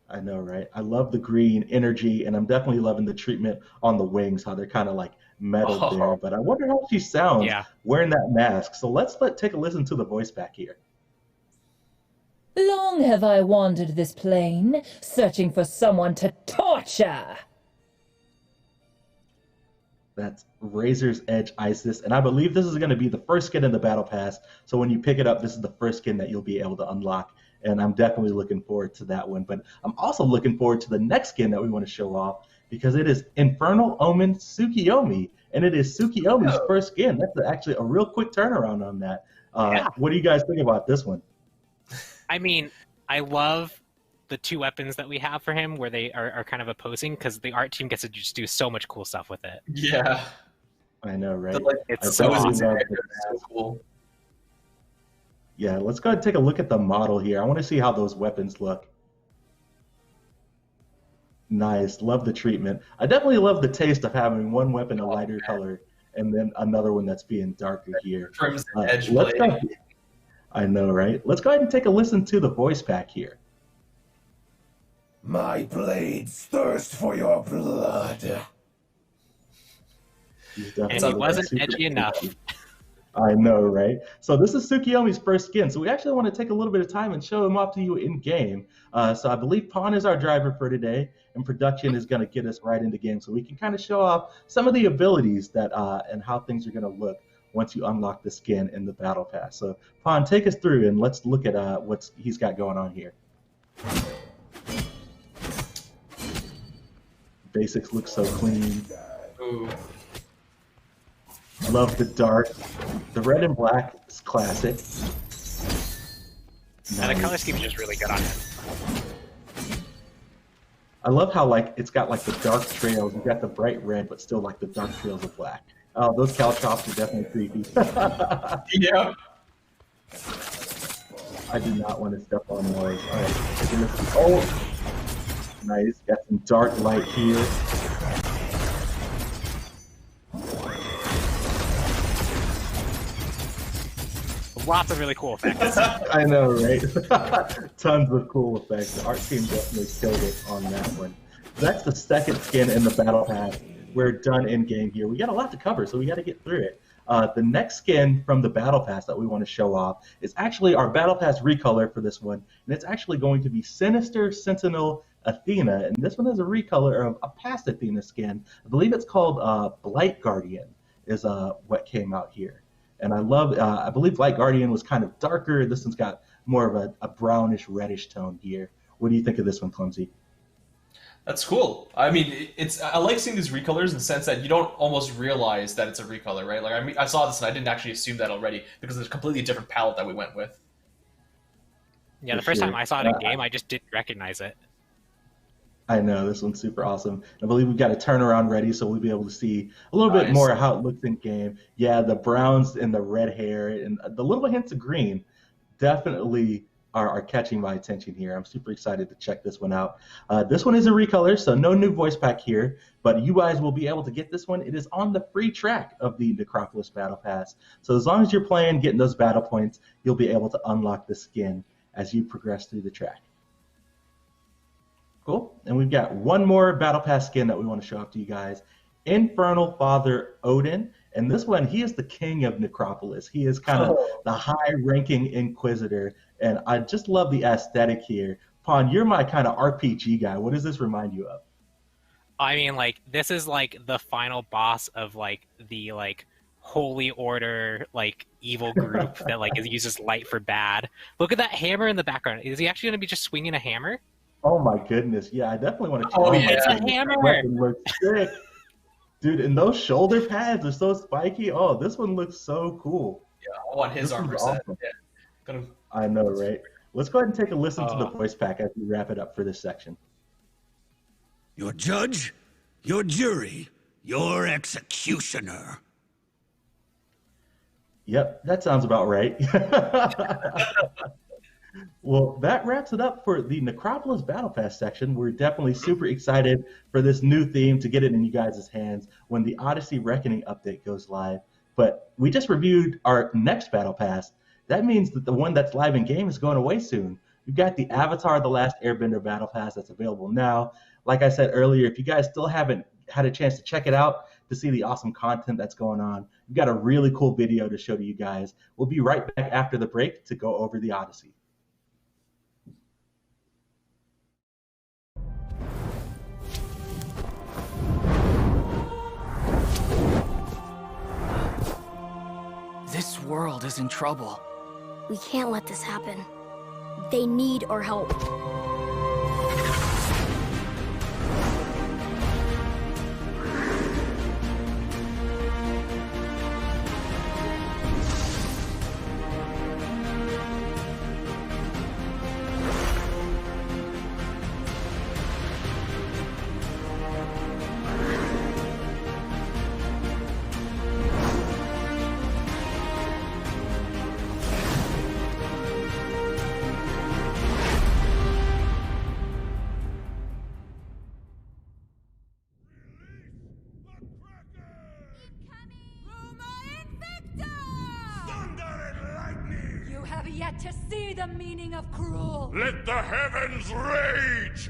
I know, right? I love the green energy, and I'm definitely loving the treatment on the wings, how they're kind of like metal there. But I wonder how she sounds wearing that mask. So let's take a listen to the voice back here. Long have I wandered this plane, searching for someone to torture. That's Razor's Edge Isis, and I believe this is going to be the first skin in the Battle Pass. So when you pick it up, this is the first skin that you'll be able to unlock. And I'm definitely looking forward to that one. But I'm also looking forward to the next skin that we want to show off, because it is Infernal Omen Tsukiyomi. And it is Tsukiyomi's first skin. That's actually a real quick turnaround on that. What do you guys think about this one? I mean, I love the two weapons that we have for him where they are kind of opposing, because the art team gets to just do so much cool stuff with it. Yeah. I know, right? It's so awesome. So cool. Yeah, let's go ahead and take a look at the model here. I want to see how those weapons look. Nice. Love the treatment. I definitely love the taste of having one weapon a lighter color and then another one that's being darker here. Crimson Edge Let's blade. go. I know, right? Let's go ahead and take a listen to the voice pack here. My blades thirst for your blood. And he wasn't edgy enough. I know, right? So this is Tsukiyomi's first skin. So we actually want to take a little bit of time and show him off to you in game. So I believe Pawn is our driver for today, and production is going to get us right into game, so we can kind of show off some of the abilities that and how things are going to look once you unlock the skin in the battle pass. So Pawn, take us through and let's look at what he's got going on here. Basics look so clean. Ooh. Love the dark. The red and black is classic. And the color scheme is just really good on him. I love how like it's got like the dark trails. You got the bright red, but still like the dark trails of black. Oh, those caltrops are definitely creepy. Yeah. I do not want to step on those. All right. Oh, nice. Got some dark light here. Lots of really cool effects. I know, right? Tons of cool effects. The art team definitely killed it on that one. That's the second skin in the battle pass. We're done in game here. We got a lot to cover, so we got to get through it. The next skin from the battle pass that we want to show off is actually our battle pass recolor for this one, and it's actually going to be Sinister Sentinel Athena, and this one is a recolor of a past Athena skin. I believe it's called Blight Guardian is what came out here. And I love, I believe Blight Guardian was kind of darker. This one's got more of a brownish, reddish tone here. What do you think of this one, Clumsy? That's cool. I mean, I like seeing these recolors in the sense that you don't almost realize that it's a recolor, right? Like, I mean, I saw this and I didn't actually assume that already because it's a completely different palette that we went with. Yeah, the first time I saw it in game, I just didn't recognize it. I know, this one's super awesome. I believe we've got a turnaround ready, so we'll be able to see a little bit more how it looks in game. Yeah, the browns and the red hair and the little hints of green definitely are catching my attention here. I'm super excited to check this one out. This one is a recolor, so no new voice pack here, but you guys will be able to get this one. It is on the free track of the Necropolis Battle Pass. So as long as you're playing, getting those battle points, you'll be able to unlock the skin as you progress through the track. Cool. And we've got one more Battle Pass skin that we want to show off to you guys. Infernal Father Odin. And this one, he is the king of Necropolis. He is kind of the high-ranking Inquisitor. And I just love the aesthetic here. Pawn, you're my kind of RPG guy. What does this remind you of? I mean, like, this is, like, the final boss of, like, the, like, Holy Order, like, evil group that, like, uses light for bad. Look at that hammer in the background. Is he actually going to be just swinging a hammer? Oh my goodness, yeah, I definitely want to check out. Yeah. It's a hammer! Looks sick. Dude, and those shoulder pads are so spiky. Oh, this one looks so cool. Yeah, I want his armor set. Awesome. Yeah. I know, right? Let's go ahead and take a listen to the voice pack as we wrap it up for this section. Your judge, your jury, your executioner. Yep, that sounds about right. Well, that wraps it up for the Necropolis Battle Pass section. We're definitely super excited for this new theme to get it in you guys' hands when the Odyssey Reckoning update goes live. But we just reviewed our next Battle Pass. That means that the one that's live in game is going away soon. We've got the Avatar: The Last Airbender Battle Pass that's available now. Like I said earlier, if you guys still haven't had a chance to check it out to see the awesome content that's going on, we've got a really cool video to show to you guys. We'll be right back after the break to go over the Odyssey. This world is in trouble. We can't let this happen. They need our help. yet to see the meaning of cruel. Let the heavens rage!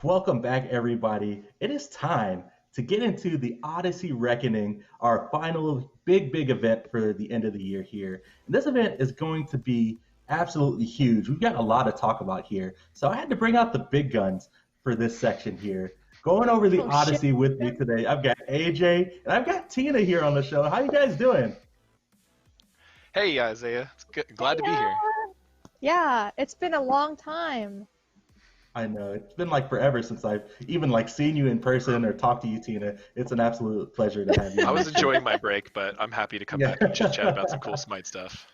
Welcome back, everybody. It is time to get into the Odyssey Reckoning, our final big event for the end of the year here. And this event is going to be absolutely huge. We've got a lot to talk about here. So I had to bring out the big guns for this section here. Going over the Odyssey with me today, I've got AJ and I've got Tina here on the show. How you guys doing? Hey, Isaiah. It's good. Glad to be here. Yeah, it's been a long time. I know, it's been like forever since I've even like seen you in person or talked to you, Tina. It's an absolute pleasure to have you. I was enjoying my break, but I'm happy to come back and chit chat about some cool Smite stuff.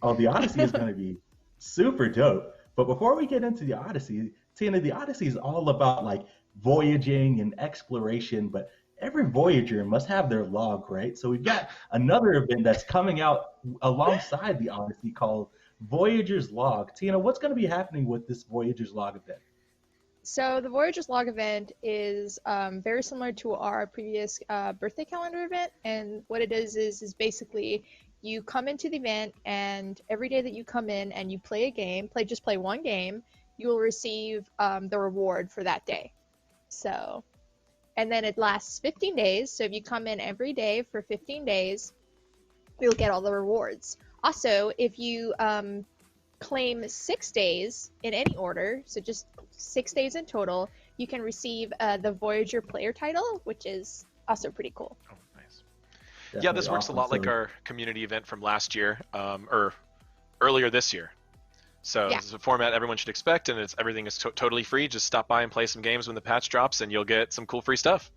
Oh, the Odyssey is going to be super dope. But before we get into the Odyssey, Tina, the Odyssey is all about like voyaging and exploration, but every voyager must have their log, right? So we've got another event that's coming out alongside the Odyssey called Voyager's Log. Tina, what's going to be happening with this Voyager's Log event? So the Voyager's Log event is very similar to our previous birthday calendar event, and what it is basically you come into the event, and every day that you come in and you play a game, play one game, you will receive the reward for that day. So, and then it lasts 15 days. So if you come in every day for 15 days, you'll get all the rewards. Also, if you claim 6 days in any order, so just 6 days in total, you can receive the Voyager player title, which is also pretty cool. Oh, nice. Yeah, this works a lot like our community event from last year, or earlier this year. So This is a format everyone should expect, and everything is totally free. Just stop by and play some games when the patch drops, and you'll get some cool free stuff.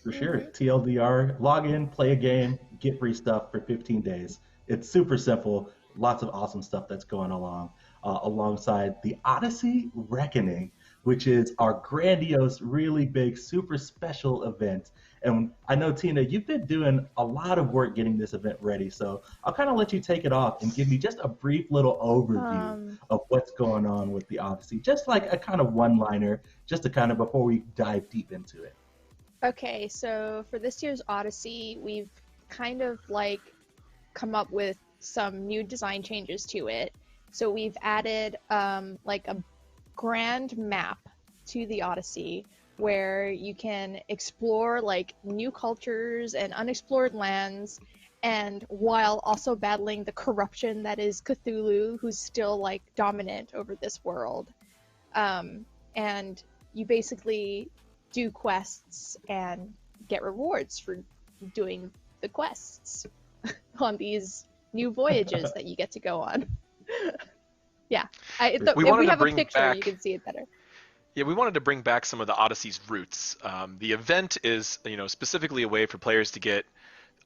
For sure. TLDR, log in, play a game, get free stuff for 15 days. It's super simple. Lots of awesome stuff that's going along alongside the Odyssey Reckoning, which is our grandiose, really big, super special event. And I know, Tina, you've been doing a lot of work getting this event ready, so I'll kind of let you take it off and give me just a brief little overview of what's going on with the Odyssey, just like a kind of one-liner, just to kind of before we dive deep into it. Okay, so for this year's Odyssey, we've kind of like come up with some new design changes to it. So we've added like a grand map to the Odyssey where you can explore like new cultures and unexplored lands, and while also battling the corruption that is Cthulhu, who's still like dominant over this world. And you basically do quests and get rewards for doing the quests on these new voyages that you get to go on. Yeah, if we have a picture, you can see it better. Yeah, we wanted to bring back some of the Odyssey's roots. The event is, specifically a way for players to get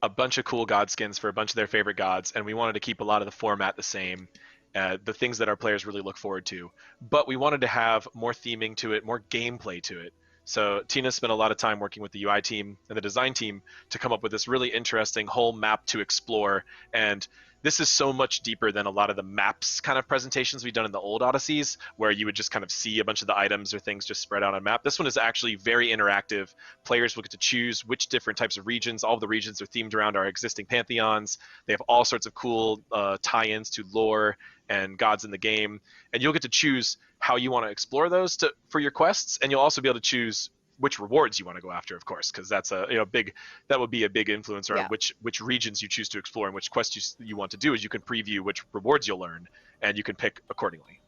a bunch of cool god skins for a bunch of their favorite gods, and we wanted to keep a lot of the format the same, the things that our players really look forward to. But we wanted to have more theming to it, more gameplay to it. So Tina spent a lot of time working with the UI team and the design team to come up with this really interesting whole map to explore. And this is so much deeper than a lot of the maps kind of presentations we've done in the old Odysseys, where you would just kind of see a bunch of the items or things just spread out on a map. This one is actually very interactive. Players will get to choose which different types of regions. All of the regions are themed around our existing pantheons. They have all sorts of cool tie-ins to lore and gods in the game. And you'll get to choose how you want to explore those for your quests, and you'll also be able to choose which rewards you want to go after, of course, because that's that would be a big influencer on which regions you choose to explore and which quests you want to do. Is you can preview which rewards you'll learn, and you can pick accordingly.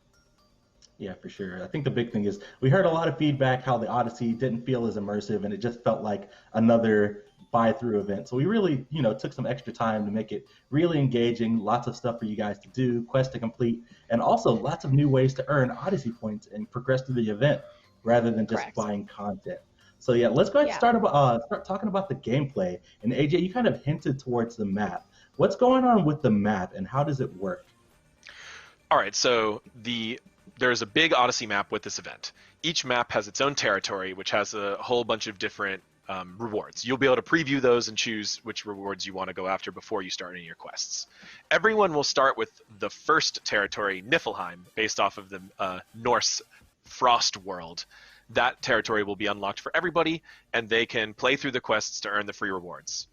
Yeah, for sure. I think the big thing is we heard a lot of feedback how the Odyssey didn't feel as immersive, and it just felt like another buy-through event. So we really, took some extra time to make it really engaging. Lots of stuff for you guys to do, quests to complete, and also lots of new ways to earn Odyssey points and progress through the event rather than just buying content. So yeah, let's go ahead and start talking about the gameplay. And AJ, you kind of hinted towards the map. What's going on with the map, and how does it work? All right, so there's a big Odyssey map with this event. Each map has its own territory, which has a whole bunch of different rewards. You'll be able to preview those and choose which rewards you want to go after before you start any of your quests. Everyone will start with the first territory, Niflheim, based off of the Norse Frost world. That territory will be unlocked for everybody, and they can play through the quests to earn the free rewards.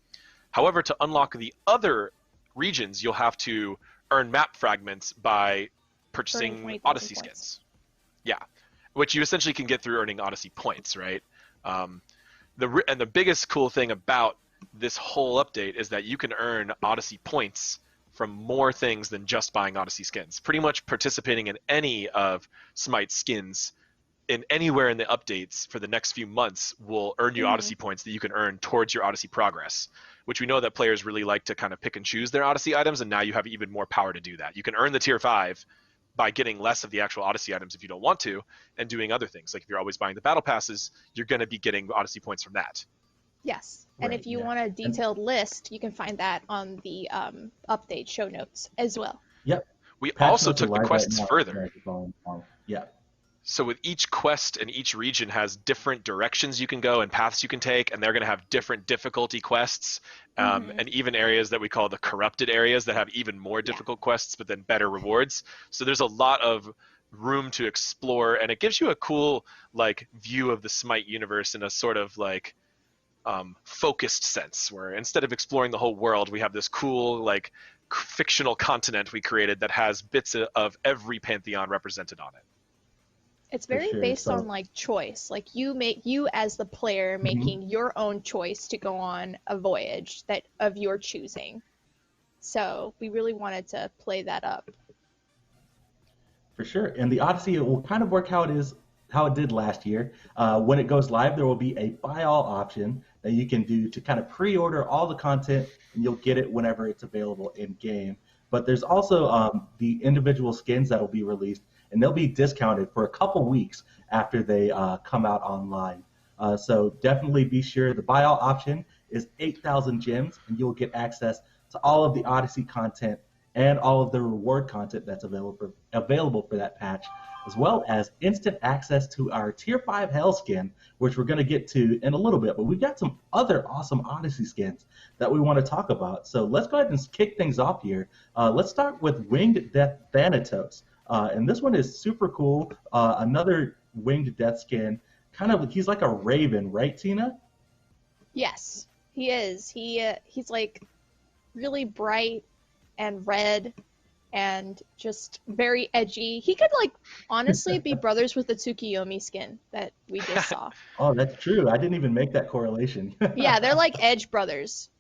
However, to unlock the other regions, you'll have to earn map fragments by purchasing Odyssey skins. Yeah, which you essentially can get through earning Odyssey points, right? The biggest cool thing about this whole update is that you can earn Odyssey points from more things than just buying Odyssey skins. Pretty much participating in any of SMITE skins in anywhere in the updates for the next few months will earn you Odyssey points that you can earn towards your Odyssey progress, which we know that players really like to kind of pick and choose their Odyssey items, and now you have even more power to do that. You can earn the tier 5 by getting less of the actual Odyssey items if you don't want to, and doing other things. Like if you're always buying the battle passes, you're going to be getting Odyssey points from that. Yes, and if you want a detailed list, you can find that on the update show notes as well. Yep. We also took the quests further. Yeah. So with each quest and each region has different directions you can go and paths you can take, and they're going to have different difficulty quests, and even areas that we call the corrupted areas that have even more difficult quests, but then better rewards. So there's a lot of room to explore, and it gives you a cool view of the SMITE universe in a sort of focused sense, where instead of exploring the whole world, we have this cool fictional continent we created that has bits of every pantheon represented on it. It's very based on choice. You as the player making your own choice to go on a voyage that of your choosing. So we really wanted to play that up. For sure. And the Odyssey, it will kind of work how it did last year. When it goes live, there will be a buy all option that you can do to kind of pre-order all the content, and you'll get it whenever it's available in game. But there's also the individual skins that will be released, and they'll be discounted for a couple weeks after they come out online. So definitely be sure the buy all option is 8,000 gems, and you'll get access to all of the Odyssey content and all of the reward content that's available for that patch, as well as instant access to our Tier 5 Hell skin, which we're going to get to in a little bit. But we've got some other awesome Odyssey skins that we want to talk about. So let's go ahead and kick things off here. Let's start with Winged Death Thanatos. And this one is super cool. Another Winged Death skin. He's like a raven, right, Tina? Yes, he is. He's really bright and red and just very edgy. He could honestly be brothers with the Tsukiyomi skin that we just saw. Oh, that's true. I didn't even make that correlation. Yeah, they're like edgy brothers.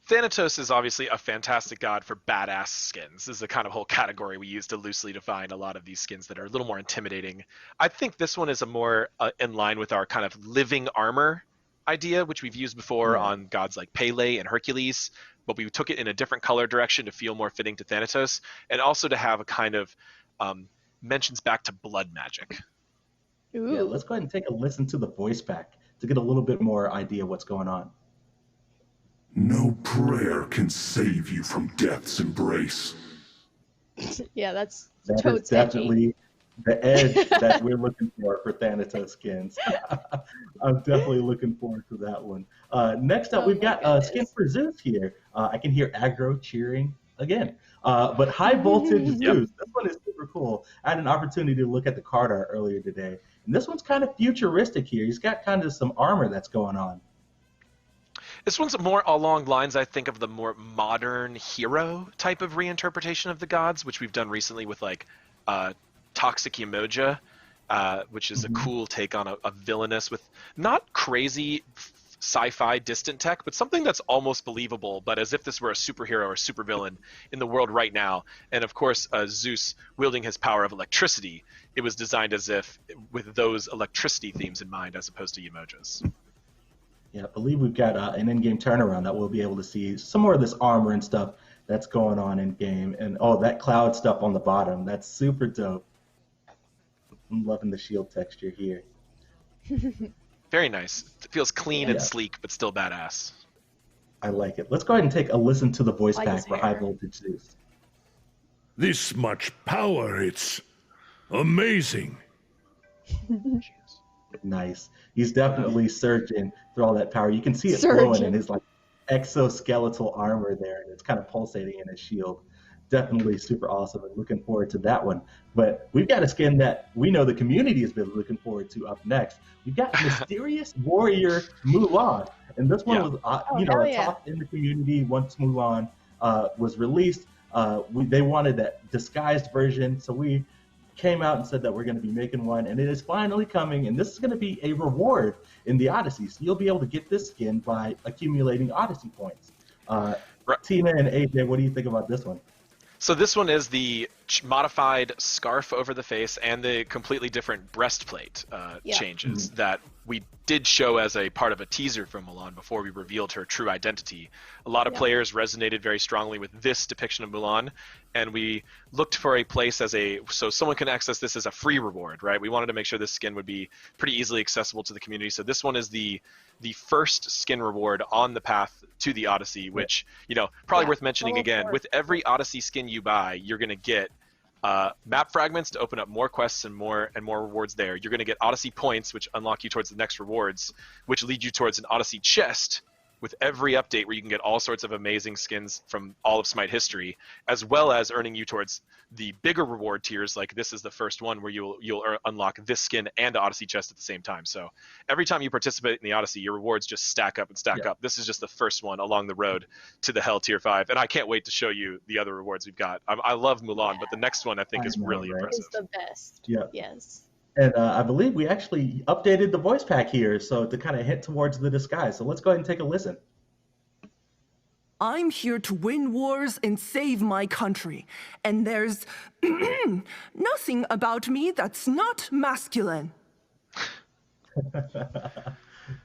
Thanatos is obviously a fantastic god for badass skins. This is the kind of whole category we use to loosely define a lot of these skins that are a little more intimidating. I think this one is a more in line with our kind of living armor idea, which we've used before on gods like Pele and Hercules, but we took it in a different color direction to feel more fitting to Thanatos, and also to have a kind of mentions back to blood magic. Ooh. Yeah, let's go ahead and take a listen to the voice pack to get a little bit more idea what's going on. No prayer can save you from death's embrace. Yeah, that's totes definitely the edge that we're looking for Thanatos skins. I'm definitely looking forward to that one. Next up, we've got skin for Zeus here. I can hear aggro cheering again. But high voltage Zeus, this one is super cool. I had an opportunity to look at the card art earlier today, and this one's kind of futuristic here. He's got kind of some armor that's going on. This one's more along lines, I think, of the more modern hero type of reinterpretation of the gods, which we've done recently with Toxic Yamoja, which is a cool take on a villainous with not crazy sci-fi distant tech, but something that's almost believable, but as if this were a superhero or supervillain in the world right now. And of course, Zeus wielding his power of electricity, it was designed as if with those electricity themes in mind, as opposed to Yamoja's. Yeah, I believe we've got an in-game turnaround that we'll be able to see some more of this armor and stuff that's going on in game. And oh, that cloud stuff on the bottom, that's super dope. I'm loving the shield texture here. Very nice. It feels clean and sleek, but still badass. I like it. Let's go ahead and take a listen to the voice pack for High Voltage Zeus. This much power, it's amazing. Nice. He's definitely surging through all that power. You can see it glowing in his like exoskeletal armor there, and it's kind of pulsating in his shield. Definitely super awesome, and looking forward to that one. But we've got a skin that we know the community has been looking forward to up next. We've got Mysterious Warrior Mulan, and this one was a talk in the community once Mulan was released. They wanted that disguised version, so we came out and said that we're going to be making one, and it is finally coming, and this is going to be a reward in the Odyssey. So you'll be able to get this skin by accumulating Odyssey points. Tina and AJ, what do you think about this one? So this one is the modified scarf over the face and the completely different breastplate changes that we did show as a part of a teaser from Mulan before we revealed her true identity. A lot of players resonated very strongly with this depiction of Mulan, and we looked for a place so someone can access this as a free reward, right? We wanted to make sure this skin would be pretty easily accessible to the community. So this one is the first skin reward on the path to the Odyssey, which, probably worth mentioning again. With every Odyssey skin you buy, you're going to get map fragments to open up more quests and more rewards there. You're going to get Odyssey points, which unlock you towards the next rewards, which lead you towards an Odyssey chest with every update where you can get all sorts of amazing skins from all of SMITE history, as well as earning you towards the bigger reward tiers. Like this is the first one where you'll unlock this skin and Odyssey chest at the same time. So every time you participate in the Odyssey, your rewards just stack up and stack up. This is just the first one along the road to the Hell Tier 5, and I can't wait to show you the other rewards we've got. I love Mulan, but the next one I think is really impressive. It's the best. Yeah. Yes. And I believe we actually updated the voice pack here, so to kind of hint towards the disguise. So let's go ahead and take a listen. I'm here to win wars and save my country, and there's nothing about me that's not masculine.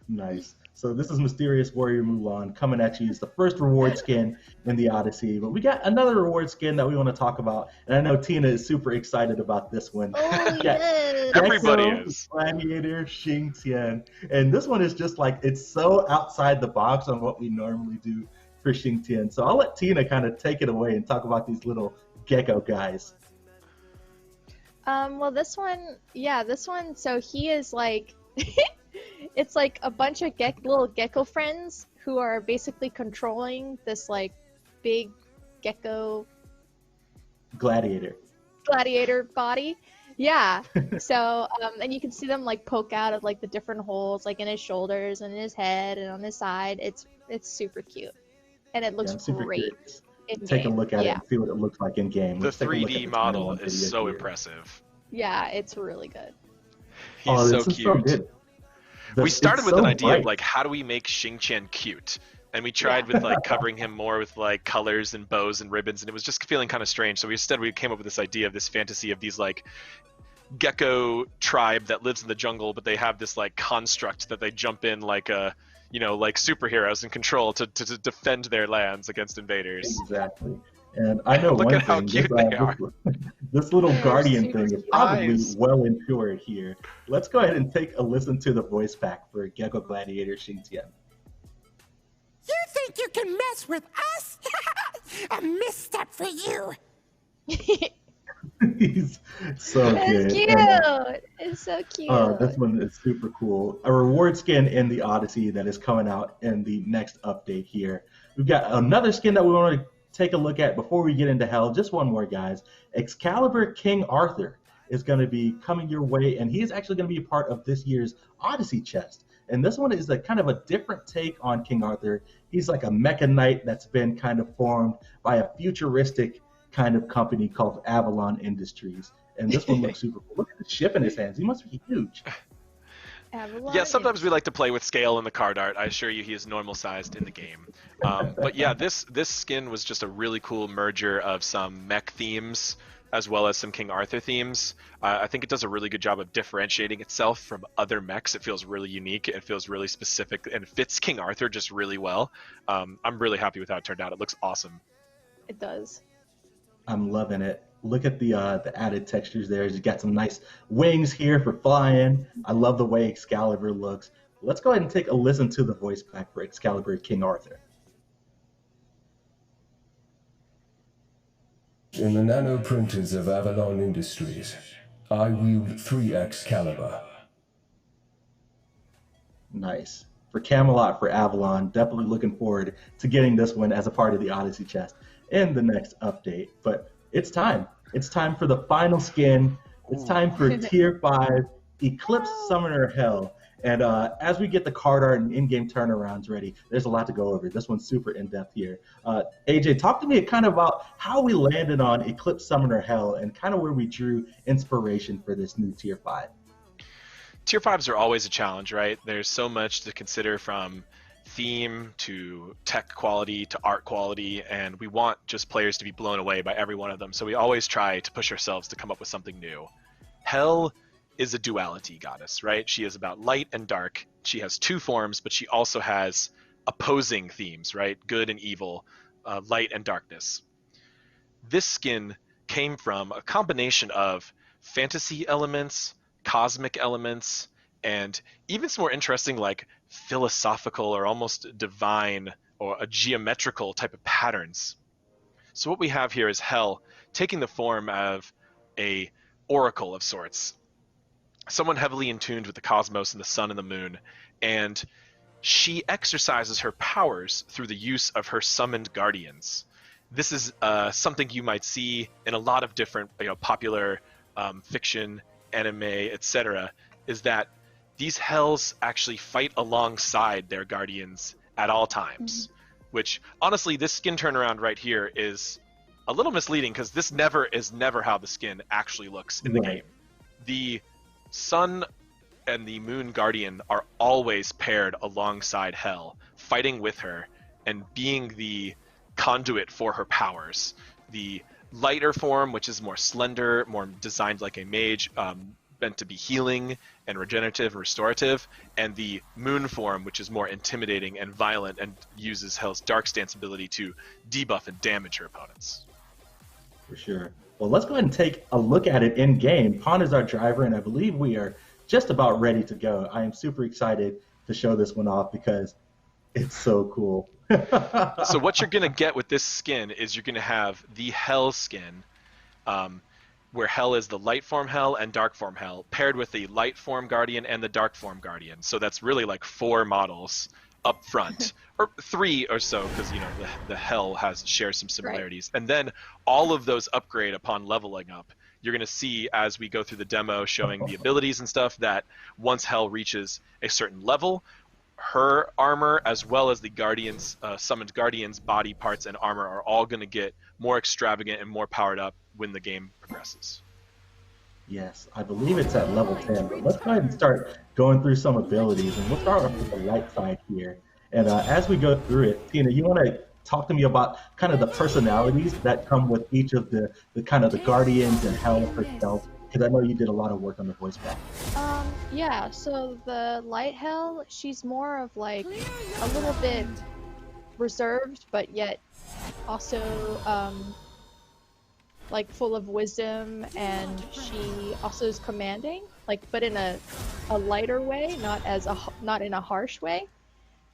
Nice. So this is Mysterious Warrior Mulan coming at you. It's the first reward skin in the Odyssey, but we got another reward skin that we want to talk about, and I know Tina is super excited about this one. Oh, yes. Everybody is. Gladiator Xing Tian, and this one is just like, it's so outside the box on what we normally do for Xing Tian. So I'll let Tina kind of take it away and talk about these little gecko guys. Well, this one, so he is like, it's like a bunch of little gecko friends who are basically controlling this like big gecko gladiator body. Yeah. So, and you can see them like poke out of like the different holes, like in his shoulders and in his head and on his side. It's super cute. And it looks great. Take a look at it and see what it looks like in game. The 3D model is so impressive. Yeah, it's really good. He's so cute. We started with an idea of like, how do we make Xing Tian cute? And we tried with like covering him more with like colors and bows and ribbons, and it was just feeling kind of strange. So we came up with this idea of this fantasy of these like gecko tribe that lives in the jungle, but they have this like construct that they jump in like a like superheroes in control to defend their lands against invaders. Exactly. And I know Look one at how thing, cute they are. This little guardian thing is probably well insured here. Let's go ahead and take a listen to the voice pack for Gecko Gladiator Xing Tian. You think you can mess with us? A misstep for you. He's so good. It's cute. It's so cute. This one is super cool. A reward skin in the Odyssey that is coming out in the next update here. We've got another skin that we want to take a look at before we get into Hell. Just one more, guys. Excalibur King Arthur is going to be coming your way, and he is actually going to be a part of this year's Odyssey chest. And this one is a kind of a different take on King Arthur. He's like a mecha knight that's been kind of formed by a futuristic kind of company called Avalon Industries. And this one looks super cool. Look at the ship in his hands. He must be huge. Avalon Yeah, sometimes we like to play with scale in the card art. I assure you he is normal sized in the game. But yeah, this skin was just a really cool merger of some mech themes as well as some King Arthur themes. I think it does a really good job of differentiating itself from other mechs. It feels really unique. It feels really specific and fits King Arthur just really well. I'm really happy with how it turned out. It looks awesome. It does. I'm loving it. Look at the added textures there. You got some nice wings here for flying. I love the way Excalibur looks. Let's go ahead and take a listen to the voice pack for Excalibur King Arthur. In the nanoprinters of Avalon Industries, I wield 3 Excalibur. Nice. For Camelot, for Avalon, definitely looking forward to getting this one as a part of the Odyssey chest in the next update. But it's time. It's time for the final skin. It's time for Tier 5 Eclipse Summoner Hell. And as we get the card art and in-game turnarounds ready, there's a lot to go over. This one's super in-depth here. AJ, talk to me kind of about how we landed on Eclipse Summoner Hell and kind of where we drew inspiration for this new Tier 5. Tier 5s are always a challenge, right? There's so much to consider, from theme to tech quality to art quality, and we want just players to be blown away by every one of them. So we always try to push ourselves to come up with something new. Hell is a duality goddess, right? She is about light and dark. She has 2 forms, but she also has opposing themes, right? Good and evil, light and darkness. This skin came from a combination of fantasy elements, cosmic elements, and even some more interesting, like philosophical or almost divine or a geometrical type of patterns. So what we have here is Hell taking the form of a oracle of sorts, someone heavily in tune with the cosmos and the sun and the moon, and she exercises her powers through the use of her summoned guardians. This is something you might see in a lot of different, popular fiction, anime, etc., is that these Hells actually fight alongside their guardians at all times, which honestly, this skin turnaround right here is a little misleading because this is never how the skin actually looks in the game. The Sun and the Moon Guardian are always paired alongside Hell, fighting with her and being the conduit for her powers. The lighter form, which is more slender, more designed like a mage, meant to be healing and regenerative and restorative, and the moon form, which is more intimidating and violent and uses Hell's dark stance ability to debuff and damage her opponents. For sure. Well, let's go ahead and take a look at it in game. Pawn is our driver, and I believe we are just about ready to go. I am super excited to show this one off because it's so cool. So what you're going to get with this skin is you're going to have the Hell skin, where Hell is the light form Hell and dark form Hell, paired with the light form Guardian and the dark form Guardian. So that's really like 4 models up front, or 3 or so, because the Hell shares some similarities. Right. And then all of those upgrade upon leveling up. You're going to see as we go through the demo showing the abilities and stuff that once Hell reaches a certain level, her armor as well as the Guardians, summoned Guardians' body parts and armor are all going to get more extravagant and more powered up when the game progresses. Yes, I believe it's at level 10, but let's go ahead and start going through some abilities, and we'll start off with the light side here. And as we go through it, Tina, you want to talk to me about kind of the personalities that come with each of the kind of the Guardians and Hell herself, because I know you did a lot of work on the voice pack. Yeah, so the light Hell, she's more of like a little bit reserved, but yet also like full of wisdom, and she also is commanding, like, but in a lighter way, not in a harsh way.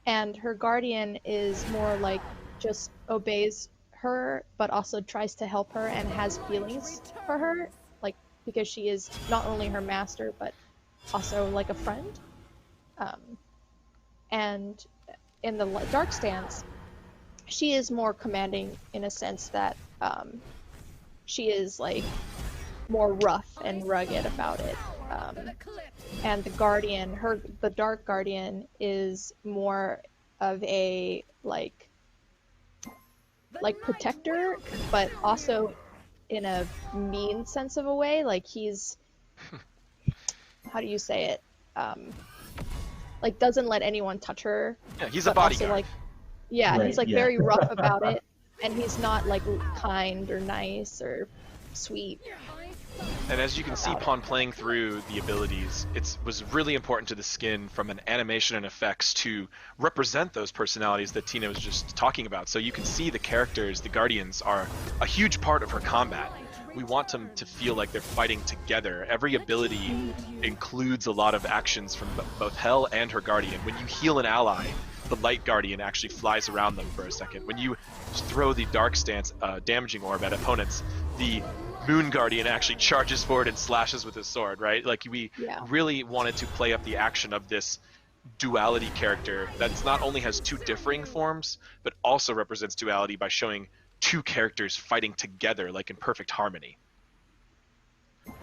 And her Guardian is more like just obeys her, but also tries to help her and has feelings for her, like, because she is not only her master but also like a friend. And in the dark stance, she is more commanding in a sense that she is like more rough and rugged about it. And the Guardian, the Dark Guardian, is more of a like protector, but also in a mean sense of a way. Like he's, how do you say it? like doesn't let anyone touch her. Yeah, he's a bodyguard. Like, yeah, Right, he's like yeah. very rough about it, and he's not like kind or nice or sweet. And as you can see upon playing through the abilities, it was really important to the skin from an animation and effects to represent those personalities that Tina was just talking about. So you can see the characters, the Guardians, are a huge part of her combat. We want them to feel like they're fighting together. Every ability includes a lot of actions from both Hell and her Guardian. When you heal an ally, the Light Guardian actually flies around them for a second. When you throw the Dark Stance damaging orb at opponents, the Moon Guardian actually charges forward and slashes with his sword, right? Like, we really wanted to play up the action of this duality character that's not only has two differing forms, but also represents duality by showing two characters fighting together, like in perfect harmony.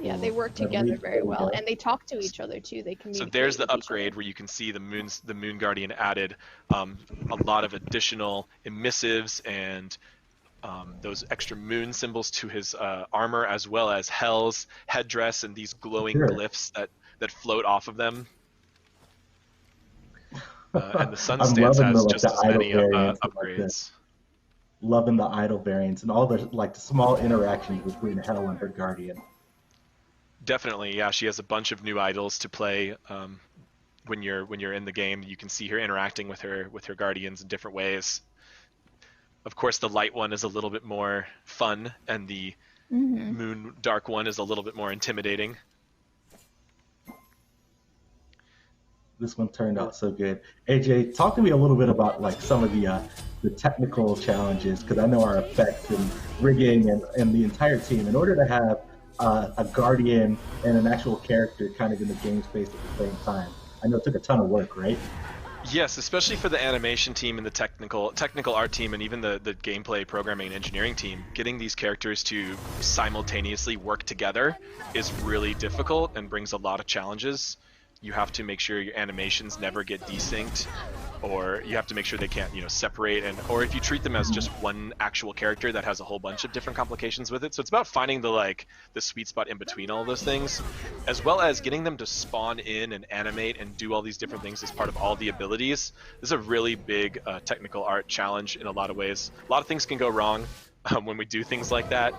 Yeah, they work together very well, and they talk to each other too. They communicate. So there's the upgrade where you can see the Moon Guardian added a lot of additional emissives and those extra moon symbols to his armor, as well as Hell's headdress and these glowing glyphs that float off of them. And the Sun Stance has just as many upgrades. Loving the idol variants and all the the small interactions between Hell and her Guardian. Definitely, yeah. She has a bunch of new idols to play when you're in the game. You can see her interacting with her Guardians in different ways. Of course, the light one is a little bit more fun, and the Moon Dark one is a little bit more intimidating. This one turned out so good. AJ, talk to me a little bit about some of the technical challenges, because I know our effects and rigging and the entire team, in order to have a Guardian and an actual character kind of in the game space at the same time. I know it took a ton of work, right? Yes, especially for the animation team and the technical art team, and even the gameplay programming and engineering team. Getting these characters to simultaneously work together is really difficult and brings a lot of challenges. You have to make sure your animations never get desync, or you have to make sure they can't, separate, or if you treat them as just one actual character, that has a whole bunch of different complications with it. So it's about finding the sweet spot in between all those things, as well as getting them to spawn in and animate and do all these different things as part of all the abilities. This is a really big technical art challenge in a lot of ways. A lot of things can go wrong when we do things like that,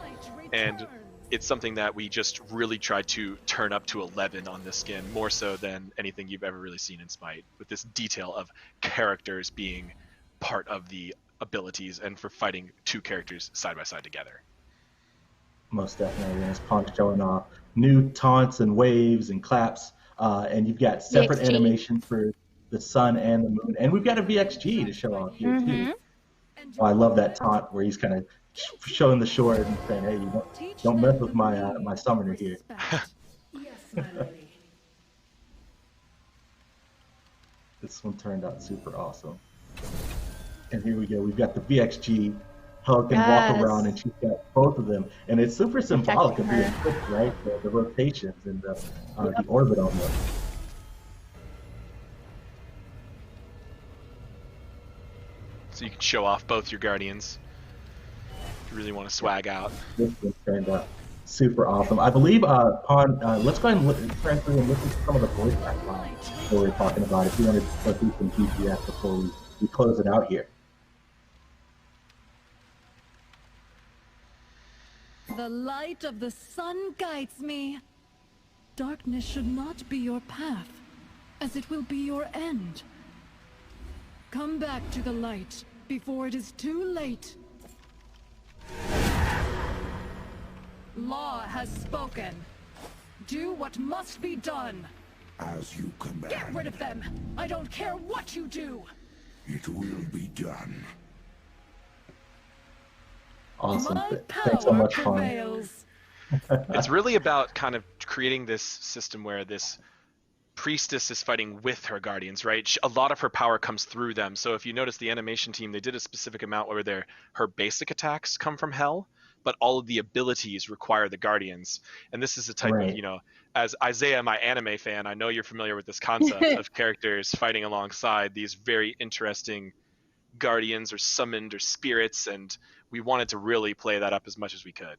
and it's something that we just really tried to turn up to 11 on this skin, more so than anything you've ever really seen in Smite, with this detail of characters being part of the abilities and for fighting two characters side by side together. Most definitely, and it's Punk showing off new taunts and waves and claps, and you've got separate animation for the sun and the moon, and we've got a VXG to show off here too. Oh, I love that taunt where he's kind of showing the short and saying, "Hey, you don't mess with my summoner here." This one turned out super awesome. And here we go. We've got the VXG. Hug and walk around, and she's got both of them, and it's super symbolic of being quick, right? The rotations and the orbit on them. So you can show off both your Guardians. If you really want to swag out. This one turned out super awesome. I believe, let's go ahead and turn through and listen to some of the voice act lines that we were talking about. If you want to go through some GPS before we close it out here. The light of the sun guides me. Darkness should not be your path, as it will be your end. Come back to the light before it is too late. Law has spoken. Do what must be done. As you command. Get rid of them. I don't care what you do. It will be done. Awesome. Thanks so much, Juan. It's really about kind of creating this system where this priestess is fighting with her guardians, right? A lot of her power comes through them. So if you notice the animation team, they did a specific amount where her basic attacks come from Hell, but all of the abilities require the guardians. And this is a type of, as Isaiah, my anime fan, I know you're familiar with this concept of characters fighting alongside these very interesting guardians or summoned or spirits, and we wanted to really play that up as much as we could.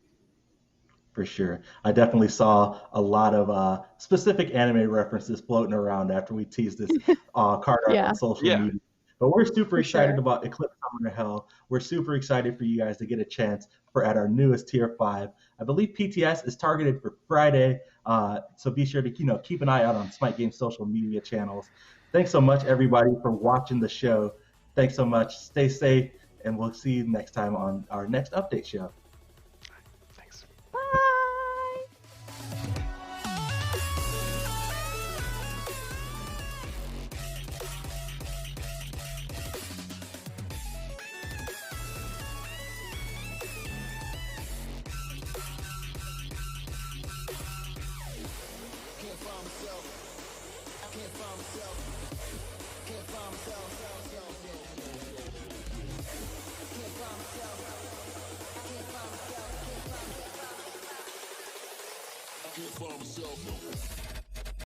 for sure. I definitely saw a lot of specific anime references floating around after we teased this card art on social media. But we're super excited about Eclipse Summoner Hell. We're super excited for you guys to get a chance at our newest Tier 5. I believe PTS is targeted for Friday, so be sure to keep an eye out on Smite Games social media channels. Thanks so much, everybody, for watching the show. Thanks so much. Stay safe, and we'll see you next time on our next update show. Thanks. Can't find myself.